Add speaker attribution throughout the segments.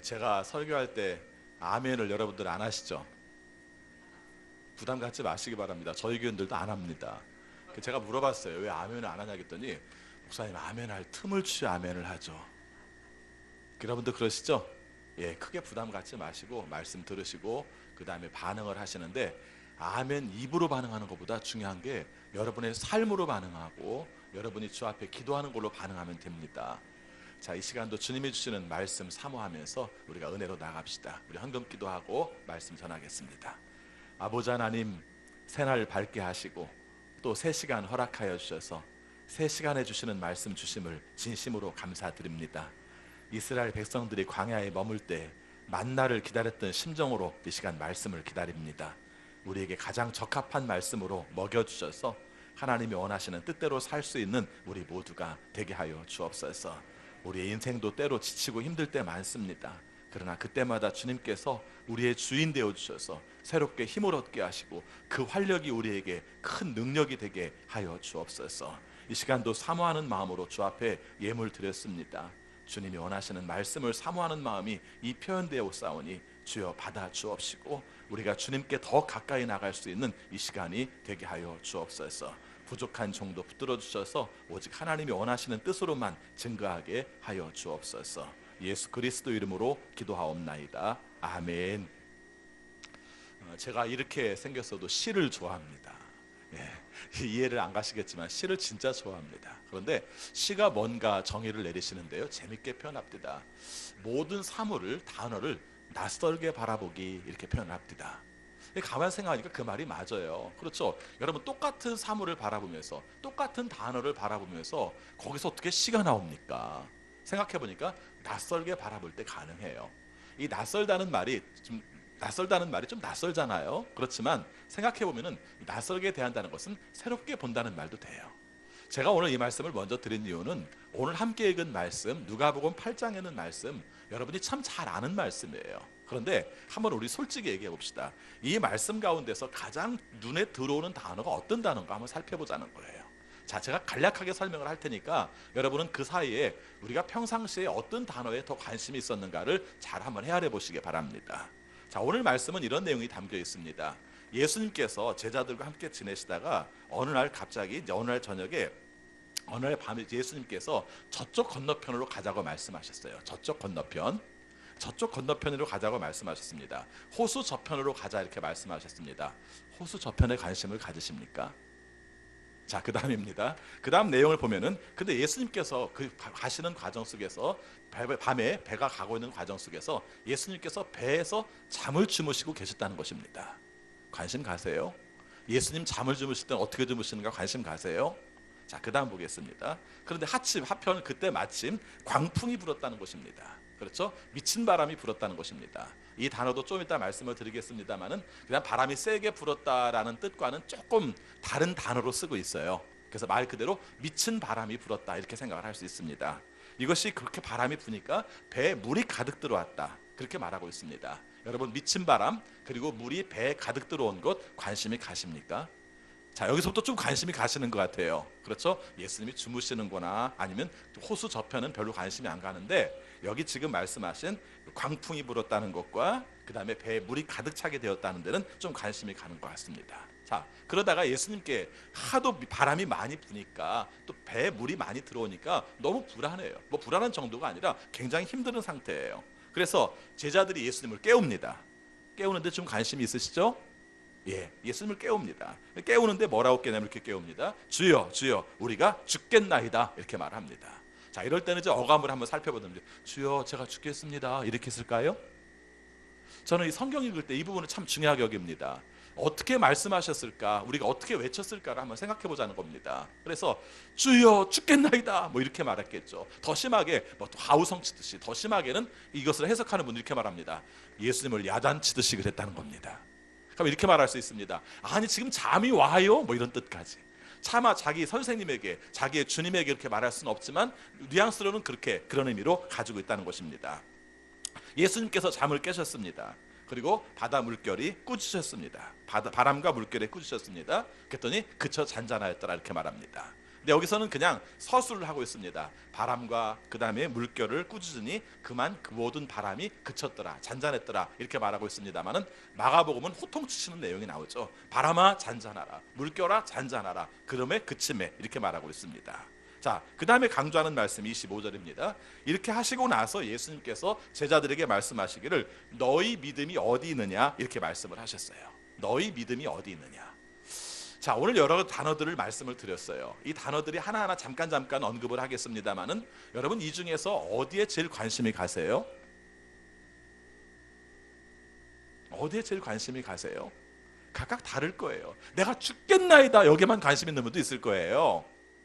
Speaker 1: 제가 설교할 때 아멘을 여러분들 안 하시죠? 부담 갖지 마시기 바랍니다. 저희 교인들도 안 합니다. 제가 물어봤어요. 왜 아멘을 안 하냐 했더니 목사님 아멘 할 틈을 주셔 아멘을 하죠. 여러분도 그러시죠? 예, 크게 부담 갖지 마시고 말씀 들으시고 그 다음에 반응을 하시는데, 아멘 입으로 반응하는 것보다 중요한 게 여러분의 삶으로 반응하고 여러분이 주 앞에 기도하는 걸로 반응하면 됩니다. 자, 이 시간도 주님이 주시는 말씀 사모하면서 우리가 은혜로 나갑시다. 우리 헌금 기도하고 말씀 전하겠습니다. 아버지 하나님, 새날 밝게 하시고 또 새 시간 허락하여 주셔서 새 시간에 주시는 말씀 주심을 진심으로 감사드립니다. 이스라엘 백성들이 광야에 머물 때 만나를 기다렸던 심정으로 이 시간 말씀을 기다립니다. 우리에게 가장 적합한 말씀으로 먹여주셔서 하나님이 원하시는 뜻대로 살 수 있는 우리 모두가 되게 하여 주옵소서. 우리의 인생도 때로 지치고 힘들 때 많습니다. 그러나 그때마다 주님께서 우리의 주인 되어주셔서 새롭게 힘을 얻게 하시고 그 활력이 우리에게 큰 능력이 되게 하여 주옵소서. 이 시간도 사모하는 마음으로 주 앞에 예물 드렸습니다. 주님이 원하시는 말씀을 사모하는 마음이 이 표현되어 싸우니 주여 받아 주옵시고 우리가 주님께 더 가까이 나갈 수 있는 이 시간이 되게 하여 주옵소서. 부족한 종도 붙들어 주셔서 오직 하나님이 원하시는 뜻으로만 증거하게 하여 주옵소서. 예수 그리스도 이름으로 기도하옵나이다. 아멘. 제가 이렇게 생겼어도 시를 좋아합니다. 이해를 안 가시겠지만 시를 진짜 좋아합니다. 그런데 시가 뭔가 정의를 내리시는데요, 재밌게 표현합니다. 모든 사물을, 단어를 낯설게 바라보기 이렇게 표현합니다. 가만 생각하니까 그 말이 맞아요. 그렇죠? 여러분, 똑같은 사물을 바라보면서 똑같은 단어를 바라보면서 거기서 어떻게 시가 나옵니까? 생각해보니까 낯설게 바라볼 때 가능해요. 이 낯설다는 말이 좀 낯설잖아요. 그렇지만 생각해보면 낯설게 대한다는 것은 새롭게 본다는 말도 돼요. 제가 오늘 이 말씀을 먼저 드린 이유는 오늘 함께 읽은 말씀, 누가복음 8장에 있는 말씀, 여러분이 참 잘 아는 말씀이에요. 그런데 한번 우리 솔직히 얘기해 봅시다. 이 말씀 가운데서 가장 눈에 들어오는 단어가 어떤 단어인가 한번 살펴보자는 거예요. 자, 제가 간략하게 설명을 할 테니까 여러분은 그 사이에 우리가 평상시에 어떤 단어에 더 관심이 있었는가를 잘 한번 헤아려 보시기 바랍니다. 자, 오늘 말씀은 이런 내용이 담겨 있습니다. 예수님께서 제자들과 함께 지내시다가 어느 날 저녁에 어느 날 밤에 예수님께서 저쪽 건너편으로 가자고 말씀하셨어요. 저쪽 건너편으로 가자고 말씀하셨습니다. 호수 저편으로 가자 이렇게 말씀하셨습니다. 호수 저편에 관심을 가지십니까? 자, 그 다음입니다. 그 다음 내용을 보면은, 근데 예수님께서 그 가시는 과정 속에서 밤에 배가 가고 있는 과정 속에서 예수님께서 배에서 잠을 주무시고 계셨다는 것입니다. 관심 가세요? 예수님 잠을 주무실 때는 어떻게 주무시는가 관심 가세요? 자, 그 다음 보겠습니다. 그런데 하편 그때 마침 광풍이 불었다는 것입니다. 그렇죠? 미친 바람이 불었다는 것입니다. 이 단어도 좀 이따 말씀을 드리겠습니다만은 그냥 바람이 세게 불었다라는 뜻과는 조금 다른 단어로 쓰고 있어요. 그래서 말 그대로 미친 바람이 불었다 이렇게 생각을 할 수 있습니다. 이것이 그렇게 바람이 부니까 배에 물이 가득 들어왔다 그렇게 말하고 있습니다. 여러분, 미친 바람 그리고 물이 배에 가득 들어온 것 관심이 가십니까? 자, 여기서부터 좀 관심이 가시는 것 같아요. 그렇죠? 예수님이 주무시는구나, 아니면 호수 저편은 별로 관심이 안 가는데 여기 지금 말씀하신 광풍이 불었다는 것과 그 다음에 배에 물이 가득 차게 되었다는 데는 좀 관심이 가는 것 같습니다. 자, 그러다가 예수님께 하도 바람이 많이 부니까 또 배에 물이 많이 들어오니까 너무 불안해요. 뭐 불안한 정도가 아니라 굉장히 힘든 상태예요. 그래서 제자들이 예수님을 깨웁니다. 깨우는데 좀 관심이 있으시죠? 예, 예수님을 깨웁니다. 깨우는데 뭐라고 깨냐면 이렇게 깨웁니다. 주여, 주여, 우리가 죽겠나이다 이렇게 말합니다. 자, 이럴 때는 이제 어감을 한번 살펴보면, 주여, 제가 죽겠습니다 이렇게 쓸까요? 저는 이 성경 읽을 때 이 부분을 참 중요하게 여깁니다. 어떻게 말씀하셨을까, 우리가 어떻게 외쳤을까를 한번 생각해 보자는 겁니다. 그래서 주여 죽겠나이다 뭐 이렇게 말했겠죠. 더 심하게 뭐 하우성 치듯이, 더 심하게는 이것을 해석하는 분은 이렇게 말합니다. 예수님을 야단치듯이 그랬다는 겁니다. 그럼 이렇게 말할 수 있습니다. 아니, 지금 잠이 와요? 뭐 이런 뜻까지. 차마 자기 선생님에게, 자기의 주님에게 이렇게 말할 수는 없지만 뉘앙스로는 그런 의미로 가지고 있다는 것입니다. 예수님께서 잠을 깨셨습니다. 그리고 바다 물결이 꾸짖으셨습니다. 바람과 물결이 꾸짖으셨습니다. 그랬더니 그쳐 잔잔하였더라 이렇게 말합니다. 근데 여기서는 그냥 서술을 하고 있습니다. 바람과 그 다음에 물결을 꾸짖으니 그만 그 모든 바람이 그쳤더라, 잔잔했더라, 이렇게 말하고 있습니다만은 마가복음은 호통치시는 내용이 나오죠. 바람아 잔잔하라, 물결아 잔잔하라, 그럼에 그침에, 이렇게 말하고 있습니다. 자, 그 다음에 강조하는 말씀이 25절입니다. 이렇게 하시고 나서 예수님께서 제자들에게 말씀하시기를 너희 믿음이 어디 있느냐, 이렇게 말씀을 하셨어요. 너희 믿음이 어디 있느냐. 자, 오늘 여러 단어들을 말씀을 드렸어요. 이 단어들이 하나하나 잠깐 언급을 하겠습니다만은 여러분, 이 중에서 어디에 제일 관심이 가세요? 어디에 제일 관심이 가세요? 각각 다를 거예요. 내가 죽겠나이다, 여기에만 관심 있는 분도 있을 거예요.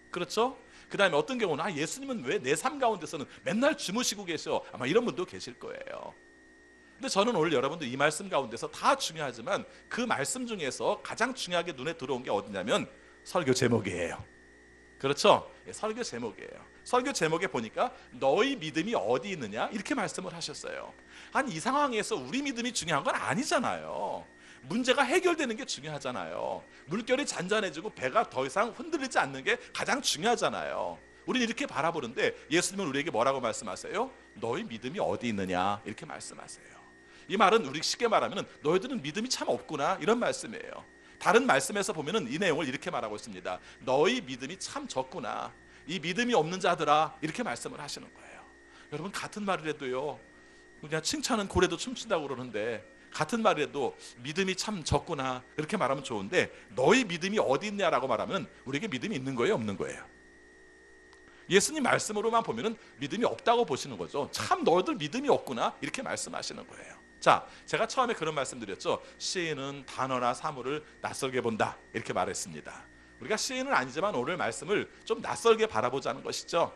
Speaker 1: 그렇죠? 그 다음에 어떤 경우는 예수님은 왜 내 삶 가운데서는 맨날 주무시고 계셔, 아마 이런 분도 계실 거예요. 근데 저는 오늘 여러분들 이 말씀 가운데서 다 중요하지만 그 말씀 중에서 가장 중요하게 눈에 들어온 게 어디냐면 설교 제목이에요. 그렇죠? 예, 설교 제목이에요. 설교 제목에 보니까 너희 믿음이 어디 있느냐, 이렇게 말씀을 하셨어요. 아니, 이 상황에서 우리 믿음이 중요한 건 아니잖아요. 문제가 해결되는 게 중요하잖아요. 물결이 잔잔해지고 배가 더 이상 흔들리지 않는 게 가장 중요하잖아요. 우리는 이렇게 바라보는데 예수님은 우리에게 뭐라고 말씀하세요? 너희 믿음이 어디 있느냐, 이렇게 말씀하세요. 이 말은 우리 쉽게 말하면 너희들은 믿음이 참 없구나, 이런 말씀이에요. 다른 말씀에서 보면은 이 내용을 이렇게 말하고 있습니다. 너희 믿음이 참 적구나, 이 믿음이 없는 자들아, 이렇게 말씀을 하시는 거예요. 여러분, 같은 말을 해도요, 그냥 칭찬은 고래도 춤춘다고 그러는데 같은 말이라도 믿음이 참 적구나, 이렇게 말하면 좋은데 너희 믿음이 어디 있냐라고 말하면 우리에게 믿음이 있는 거예요, 없는 거예요? 예수님 말씀으로만 보면은 믿음이 없다고 보시는 거죠. 참 너희들 믿음이 없구나, 이렇게 말씀하시는 거예요. 자, 제가 처음에 그런 말씀드렸죠. 시인은 단어나 사물을 낯설게 본다, 이렇게 말했습니다. 우리가 시인은 아니지만 오늘 말씀을 좀 낯설게 바라보자는 것이죠.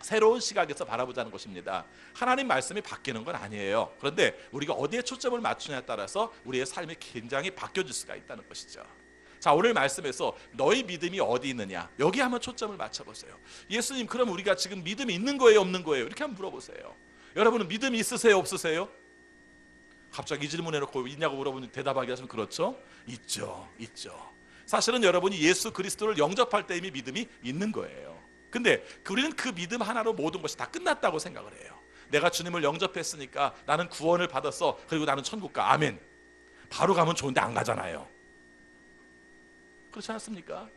Speaker 1: 새로운 시각에서 바라보자는 것입니다. 하나님 말씀이 바뀌는 건 아니에요. 그런데 우리가 어디에 초점을 맞추냐에 따라서 우리의 삶이 굉장히 바뀌어질 수가 있다는 것이죠. 자, 오늘 말씀에서 너희 믿음이 어디 있느냐, 여기 한번 초점을 맞춰보세요. 예수님, 그럼 우리가 지금 믿음이 있는 거예요, 없는 거예요? 이렇게 한번 물어보세요. 여러분은 믿음이 있으세요, 없으세요? 갑자기 이 질문 해놓고 있냐고 물어보니 대답하기 하시면 그렇죠? 있죠, 있죠. 사실은 여러분이 예수 그리스도를 영접할 때 이미 믿음이 있는 거예요. 근데 우리는 그 믿음 하나로 모든 것이 다 끝났다고 생각을 해요. 내가 주님을 영접했으니까 나는 구원을 받았어, 그리고 나는 천국 가, 아멘. 바로 가면 좋은데 안 가잖아요. 그렇지 않습니까?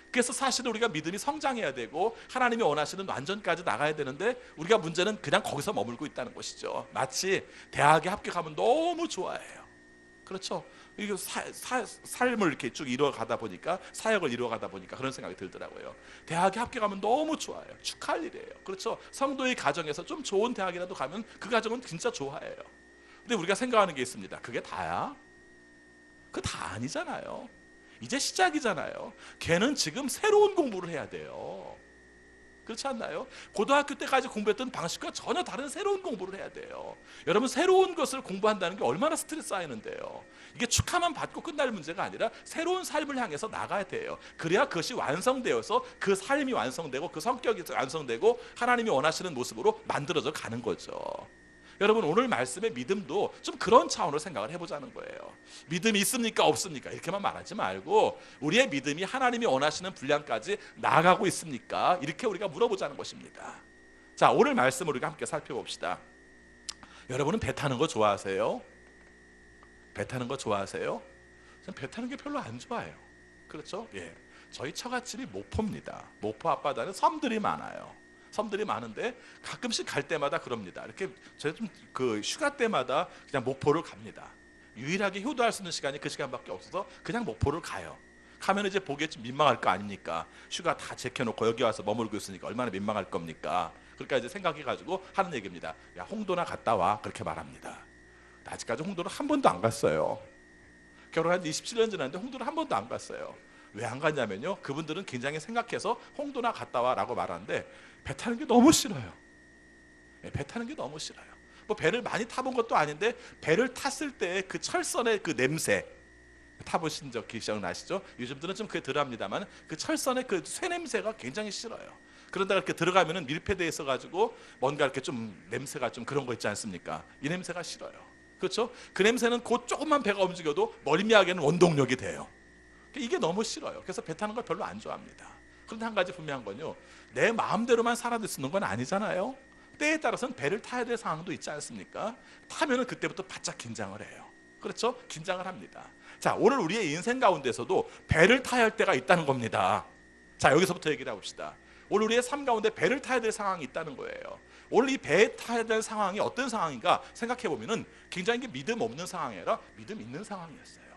Speaker 1: 그래서 사실은 우리가 믿음이 성장해야 되고 하나님이 원하시는 완전까지 나가야 되는데 우리가 문제는 그냥 거기서 머물고 있다는 것이죠. 마치 대학에 합격하면 너무 좋아해요. 그렇죠? 이거 삶을 이렇게 쭉 이루어가다 보니까, 사역을 이루어가다 보니까 그런 생각이 들더라고요. 대학에 합격하면 너무 좋아요. 축하할 일이에요. 그렇죠? 성도의 가정에서 좀 좋은 대학이라도 가면 그 가정은 진짜 좋아해요. 근데 우리가 생각하는 게 있습니다. 그게 다야? 그거 다 아니잖아요. 이제 시작이잖아요. 걔는 지금 새로운 공부를 해야 돼요. 그렇지 않나요? 고등학교 때까지 공부했던 방식과 전혀 다른 새로운 공부를 해야 돼요. 여러분, 새로운 것을 공부한다는 게 얼마나 스트레스 쌓이는데요. 이게 축하만 받고 끝날 문제가 아니라 새로운 삶을 향해서 나가야 돼요. 그래야 그것이 완성되어서 그 삶이 완성되고 그 성격이 완성되고 하나님이 원하시는 모습으로 만들어져 가는 거죠. 여러분, 오늘 말씀의 믿음도 좀 그런 차원으로 생각을 해보자는 거예요. 믿음이 있습니까, 없습니까? 이렇게만 말하지 말고 우리의 믿음이 하나님이 원하시는 분량까지 나아가고 있습니까? 이렇게 우리가 물어보자는 것입니다. 자, 오늘 말씀을 우리가 함께 살펴봅시다. 여러분은 배 타는 거 좋아하세요? 배 타는 거 좋아하세요? 저는 배 타는 게 별로 안 좋아해요. 그렇죠? 예. 저희 처갓집이 모포입니다. 모포 앞바다는 섬들이 많아요. 섬들이 많은데 가끔씩 갈 때마다 그럽니다. 이렇게 제가 좀 그 휴가 때마다 그냥 목포를 갑니다. 유일하게 효도할 수 있는 시간이 그 시간밖에 없어서 그냥 목포를 가요. 가면 이제 보기에 좀 민망할 거 아닙니까? 휴가 다 제껴놓고 여기 와서 머물고 있으니까 얼마나 민망할 겁니까? 그러니까 이제 생각해가지고 하는 얘기입니다. 야, 홍도나 갔다 와, 그렇게 말합니다. 아직까지 홍도를 한 번도 안 갔어요. 결혼한 지 27년 지났는데 홍도를 한 번도 안 갔어요. 왜 안 갔냐면요, 그분들은 굉장히 생각해서 홍도나 갔다 와라고 말하는데 배 타는 게 너무 싫어요. 배 타는 게 너무 싫어요. 뭐 배를 많이 타본 것도 아닌데 배를 탔을 때 그 철선의 그 냄새, 타보신 적 기억나시죠? 요즘들은 좀 그게 덜합니다만 그 철선의 그 쇠 냄새가 굉장히 싫어요. 그러다가 이렇게 들어가면은 밀폐되어 있어가지고 뭔가 이렇게 좀 냄새가 좀 그런 거 있지 않습니까? 이 냄새가 싫어요. 그렇죠? 그 냄새는 곧 조금만 배가 움직여도 멀미하게는 원동력이 돼요. 이게 너무 싫어요. 그래서 배 타는 걸 별로 안 좋아합니다. 그런데 한 가지 분명한 건요, 내 마음대로만 살아들 수 있는 건 아니잖아요. 때에 따라서는 배를 타야 될 상황도 있지 않습니까? 타면은 그때부터 바짝 긴장을 해요. 그렇죠? 긴장을 합니다. 자, 오늘 우리의 인생 가운데서도 배를 타야 할 때가 있다는 겁니다. 자, 여기서부터 얘기를 해봅시다. 오늘 우리의 삶 가운데 배를 타야 될 상황이 있다는 거예요. 오늘 이 배에 타야 될 상황이 어떤 상황인가 생각해보면은 굉장히 믿음 없는 상황이 아니라 믿음 있는 상황이었어요.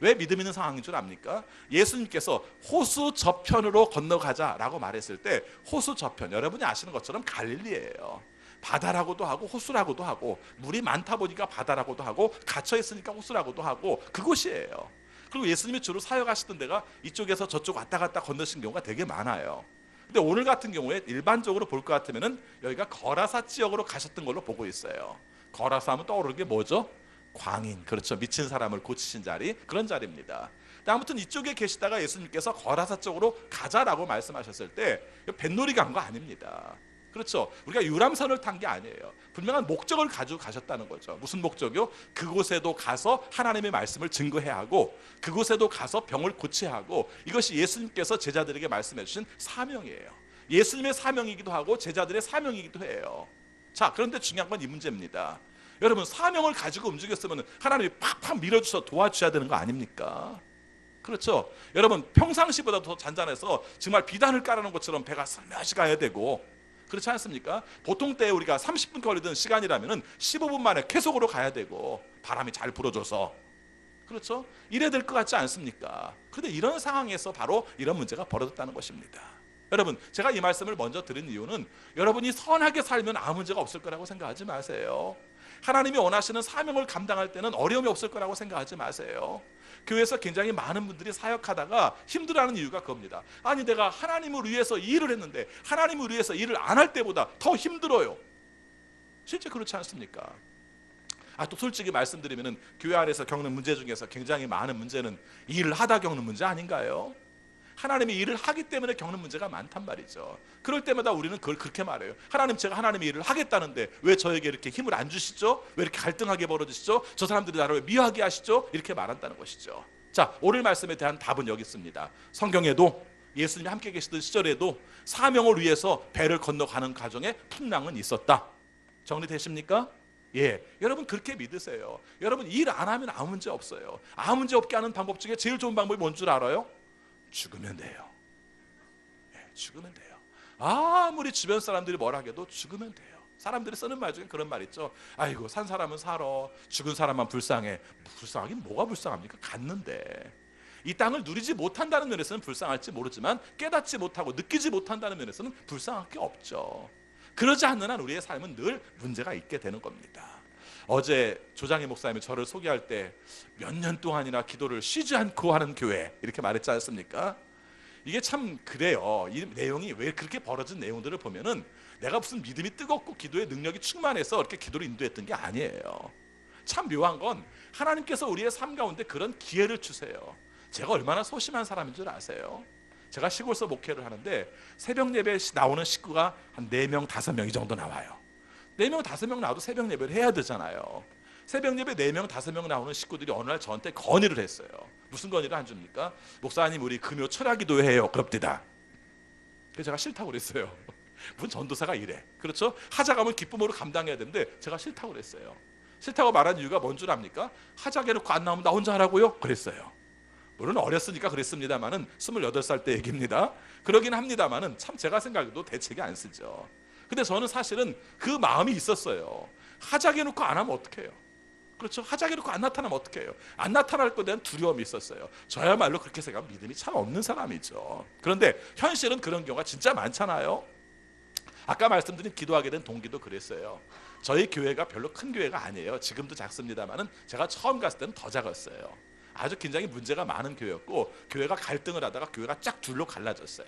Speaker 1: 왜 믿음 있는 상황인 줄 압니까? 예수님께서 호수 저편으로 건너가자라고 말했을 때, 호수 저편, 여러분이 아시는 것처럼 갈릴리예요. 바다라고도 하고 호수라고도 하고, 물이 많다 보니까 바다라고도 하고, 갇혀 있으니까 호수라고도 하고, 그곳이에요. 그리고 예수님이 주로 사역하시던 데가 이쪽에서 저쪽 왔다 갔다 건너신 경우가 되게 많아요. 근데 오늘 같은 경우에 일반적으로 볼 것 같으면은 여기가 거라사 지역으로 가셨던 걸로 보고 있어요. 거라사 하면 떠오르는 게 뭐죠? 광인, 그렇죠. 미친 사람을 고치신 자리, 그런 자리입니다. 아무튼 이쪽에 계시다가 예수님께서 거라사 쪽으로 가자라고 말씀하셨을 때 뱃놀이 간 거 아닙니다. 그렇죠. 우리가 유람선을 탄 게 아니에요. 분명한 목적을 가지고 가셨다는 거죠. 무슨 목적이요? 그곳에도 가서 하나님의 말씀을 증거해야 하고, 그곳에도 가서 병을 고쳐야 하고, 이것이 예수님께서 제자들에게 말씀해 주신 사명이에요. 예수님의 사명이기도 하고 제자들의 사명이기도 해요. 자, 그런데 중요한 건 이 문제입니다. 여러분, 사명을 가지고 움직였으면 하나님이 팍팍 밀어주셔서 도와주셔야 되는 거 아닙니까? 그렇죠. 여러분, 평상시보다 더 잔잔해서 정말 비단을 깔아놓은 것처럼 배가 슬며시 가야 되고, 그렇지 않습니까? 보통 때 우리가 30분 걸리던 시간이라면 15분 만에 계속으로 가야 되고, 바람이 잘 불어줘서, 그렇죠? 이래야 될 것 같지 않습니까? 그런데 이런 상황에서 바로 이런 문제가 벌어졌다는 것입니다. 여러분, 제가 이 말씀을 먼저 드린 이유는 여러분이 선하게 살면 아무 문제가 없을 거라고 생각하지 마세요. 하나님이 원하시는 사명을 감당할 때는 어려움이 없을 거라고 생각하지 마세요. 교회에서 굉장히 많은 분들이 사역하다가 힘들어하는 이유가 그겁니다. 아니, 내가 하나님을 위해서 일을 했는데 하나님을 위해서 일을 안 할 때보다 더 힘들어요. 실제 그렇지 않습니까? 또 솔직히 말씀드리면 교회 안에서 겪는 문제 중에서 굉장히 많은 문제는 일을 하다 겪는 문제 아닌가요? 하나님이 일을 하기 때문에 겪는 문제가 많단 말이죠. 그럴 때마다 우리는 그걸 그렇게 말해요. 하나님, 제가 하나님의 일을 하겠다는데 왜 저에게 이렇게 힘을 안 주시죠? 왜 이렇게 갈등하게 벌어지시죠? 저 사람들이 나를 왜 미워하게 하시죠? 이렇게 말한다는 것이죠. 자, 오늘 말씀에 대한 답은 여기 있습니다. 성경에도 예수님이 함께 계시던 시절에도 사명을 위해서 배를 건너가는 과정에 풍랑은 있었다. 정리되십니까? 예, 여러분 그렇게 믿으세요. 여러분, 일 안 하면 아무 문제 없어요. 아무 문제 없게 하는 방법 중에 제일 좋은 방법이 뭔 줄 알아요? 죽으면 돼요. 예, 죽으면 돼요. 아무리 주변 사람들이 뭐라 해도 죽으면 돼요. 사람들이 쓰는 말 중에 그런 말 있죠. 아이고, 산 사람은 살아, 죽은 사람만 불쌍해. 불쌍하긴 뭐가 불쌍합니까? 갔는데. 이 땅을 누리지 못한다는 면에서는 불쌍할지 모르지만 깨닫지 못하고 느끼지 못한다는 면에서는 불쌍할 게 없죠. 그러지 않는 한 우리의 삶은 늘 문제가 있게 되는 겁니다. 어제 조장희 목사님이 저를 소개할 때 몇 년 동안이나 기도를 쉬지 않고 하는 교회, 이렇게 말했지 않습니까? 이게 참 그래요. 이 내용이 왜 그렇게 벌어진 내용들을 보면은 내가 무슨 믿음이 뜨겁고 기도의 능력이 충만해서 이렇게 기도를 인도했던 게 아니에요. 참 묘한 건 하나님께서 우리의 삶 가운데 그런 기회를 주세요. 제가 얼마나 소심한 사람인 줄 아세요? 제가 시골서 목회를 하는데 새벽 예배 나오는 식구가 한 4명, 5명 이 정도 나와요. 4명, 5명 나와도 새벽 예배를 해야 되잖아요. 새벽 예배 4명, 5명 나오는 식구들이 어느 날 저한테 건의를 했어요. 무슨 건의를 안 줍니까? 목사님, 우리 금요 철야기도 해요. 그럽디다. 그래서 제가 싫다고 그랬어요. 무슨 전도사가 이래. 그렇죠? 하자가면 기쁨으로 감당해야 되는데 제가 싫다고 그랬어요. 싫다고 말한 이유가 뭔 줄 압니까? 하자게 놓고 안 나오면 나 혼자 하라고요? 그랬어요. 물론 어렸으니까 그랬습니다만은 28살 때 얘기입니다. 그러긴 합니다만은 참 제가 생각해도 대책이 안 쓰죠. 근데 저는 사실은 그 마음이 있었어요. 하자게 놓고 안 하면 어떡해요? 그렇죠? 하자게 놓고 안 나타나면 어떡해요? 안 나타날 것에 대한 두려움이 있었어요. 저야말로 그렇게 생각하면 믿음이 참 없는 사람이죠. 그런데 현실은 그런 경우가 진짜 많잖아요. 아까 말씀드린 기도하게 된 동기도 그랬어요. 저희 교회가 별로 큰 교회가 아니에요. 지금도 작습니다만은 제가 처음 갔을 때는 더 작았어요. 아주 굉장히 문제가 많은 교회였고, 교회가 갈등을 하다가 교회가 쫙 둘로 갈라졌어요.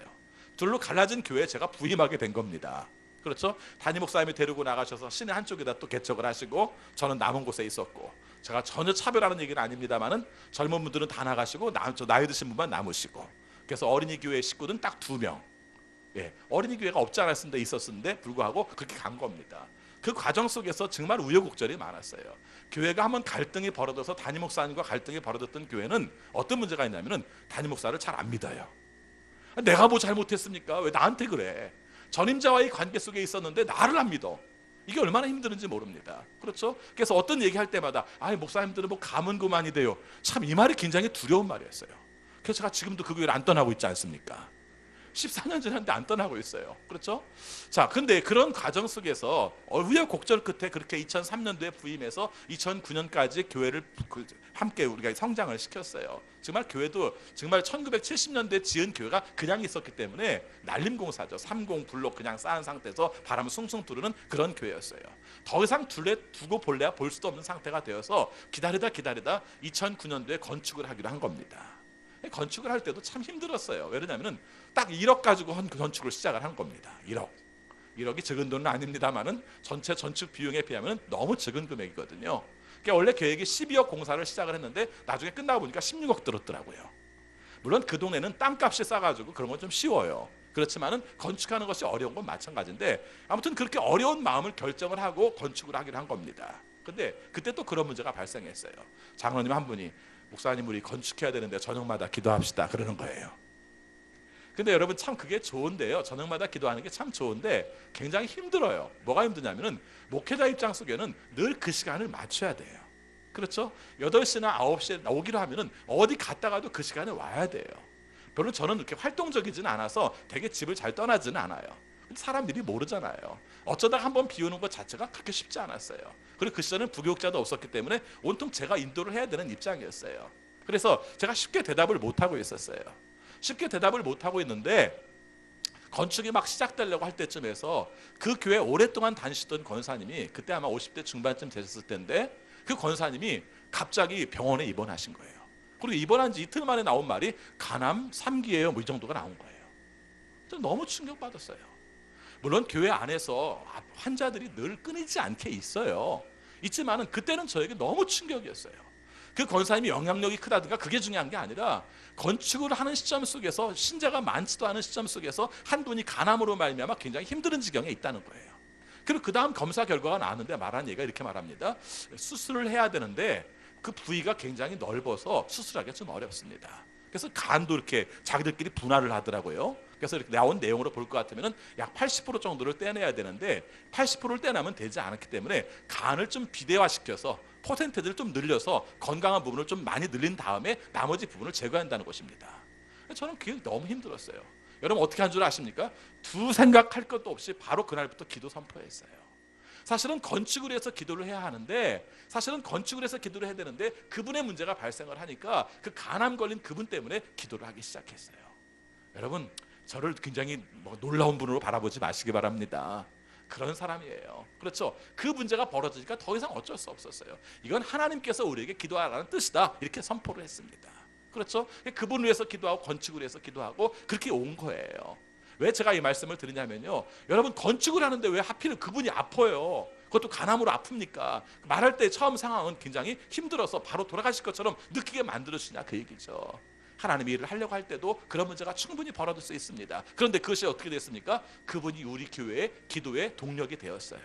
Speaker 1: 둘로 갈라진 교회에 제가 부임하게 된 겁니다. 그렇죠? 담임 목사님이 데리고 나가셔서 시내 한쪽에다 또 개척을 하시고, 저는 남은 곳에 있었고, 제가 전혀 차별하는 얘기는 아닙니다만은 젊은 분들은 다 나가시고 저 나이 드신 분만 남으시고, 그래서 어린이 교회 식구는 딱 2명. 예, 어린이 교회가 없지 않았는데 있었는데 불구하고 그렇게 간 겁니다. 그 과정 속에서 정말 우여곡절이 많았어요. 교회가 한번 갈등이 벌어져서 담임 목사님과 갈등이 벌어졌던 교회는 어떤 문제가 있냐면은 담임 목사를 잘 안 믿어요. 내가 뭐 잘못했습니까? 왜 나한테 그래? 전임자와의 관계 속에 있었는데 나를 안 믿어. 이게 얼마나 힘드는지 모릅니다. 그렇죠? 그래서 어떤 얘기할 때마다 목사님들은 뭐 가문고만이 돼요. 참 이 말이 굉장히 두려운 말이었어요. 그래서 제가 지금도 그 교회를 안 떠나고 있지 않습니까? 14년 지났는데 안 떠나고 있어요. 그렇죠? 자, 근데 그런 과정 속에서 우여곡절 끝에 그렇게 2003년도에 부임해서 2009년까지 교회를 함께 우리가 성장을 시켰어요. 정말 교회도 정말 1970년대에 지은 교회가 그냥 있었기 때문에 날림공사죠. 30 블록 그냥 쌓은 상태에서 바람 숭숭 부르는 그런 교회였어요. 더 이상 두고 볼래야 볼 수도 없는 상태가 되어서 기다리다 2009년도에 건축을 하기로 한 겁니다. 건축을 할 때도 참 힘들었어요. 왜냐하면 딱 1억 가지고 건축을 시작을 한 겁니다. 1억이 적은 돈은 아닙니다만은 전체 건축 비용에 비하면 너무 적은 금액이거든요. 그러니까 원래 계획이 12억 공사를 시작을 했는데 나중에 끝나고 보니까 16억 들었더라고요. 물론 그 동네는 땅값이 싸가지고 그런 건 좀 쉬워요. 그렇지만은 건축하는 것이 어려운 건 마찬가지인데 아무튼 그렇게 어려운 마음을 결정을 하고 건축을 하기로 한 겁니다. 근데 그때 또 그런 문제가 발생했어요. 장로님 한 분이 목사님 우리 건축해야 되는데 저녁마다 기도합시다 그러는 거예요. 근데 여러분 참 그게 좋은데요. 저녁마다 기도하는 게 참 좋은데 굉장히 힘들어요. 뭐가 힘드냐면은 목회자 입장 속에는 늘 그 시간을 맞춰야 돼요. 그렇죠? 8시나 9시에 오기로 하면은 어디 갔다가도 그 시간에 와야 돼요. 별로 저는 그렇게 활동적이지는 않아서 되게 집을 잘 떠나지는 않아요. 사람들이 모르잖아요. 어쩌다가 한번 비우는 것 자체가 그렇게 쉽지 않았어요. 그리고 그 시절은 부교육자도 없었기 때문에 온통 제가 인도를 해야 되는 입장이었어요. 그래서 제가 쉽게 대답을 못하고 있었어요. 쉽게 대답을 못하고 있는데 건축이 막 시작되려고 할 때쯤에서 그 교회 오랫동안 다니시던 권사님이 그때 아마 50대 중반쯤 되셨을 텐데 그 권사님이 갑자기 병원에 입원하신 거예요. 그리고 입원한 지 이틀 만에 나온 말이 간암 3기예요. 뭐 이 정도가 나온 거예요. 너무 충격받았어요. 물론 교회 안에서 환자들이 늘 끊이지 않게 있어요. 있지만은 그때는 저에게 너무 충격이었어요. 그 권사님이 영향력이 크다든가 그게 중요한 게 아니라 건축을 하는 시점 속에서 신자가 많지도 않은 시점 속에서 한 분이 간암으로 말미암아 굉장히 힘든 지경에 있다는 거예요. 그리고 그 다음 검사 결과가 나왔는데 말한 얘기가 이렇게 말합니다. 수술을 해야 되는데 그 부위가 굉장히 넓어서 수술하기가 좀 어렵습니다. 그래서 간도 이렇게 자기들끼리 분할을 하더라고요. 그래서 이렇게 나온 내용으로 볼 것 같으면 약 80% 정도를 떼내야 되는데 80%를 떼내면 되지 않았기 때문에 간을 좀 비대화시켜서 퍼센트를 좀 늘려서 건강한 부분을 좀 많이 늘린 다음에 나머지 부분을 제거한다는 것입니다. 저는 그게 너무 힘들었어요. 여러분 어떻게 한 줄 아십니까? 두 생각할 것도 없이 바로 그날부터 기도 선포했어요. 사실은 건축을 해서 기도를 해야 하는데 사실은 건축을 해서 기도를 해야 되는데 그분의 문제가 발생을 하니까 그 간암 걸린 그분 때문에 기도를 하기 시작했어요. 여러분 저를 굉장히 놀라운 분으로 바라보지 마시기 바랍니다. 그런 사람이에요. 그렇죠? 그 문제가 벌어지니까 더 이상 어쩔 수 없었어요. 이건 하나님께서 우리에게 기도하라는 뜻이다. 이렇게 선포를 했습니다. 그렇죠? 그분을 위해서 기도하고 건축을 위해서 기도하고 그렇게 온 거예요. 왜 제가 이 말씀을 드리냐면요. 여러분 건축을 하는데 왜 하필 그분이 아파요? 그것도 간암으로 아픕니까? 말할 때 처음 상황은 굉장히 힘들어서 바로 돌아가실 것처럼 느끼게 만들어주냐 그 얘기죠. 하나님의 일을 하려고 할 때도 그런 문제가 충분히 벌어질 수 있습니다. 그런데 그것이 어떻게 됐습니까? 그분이 우리 교회의 기도의 동력이 되었어요.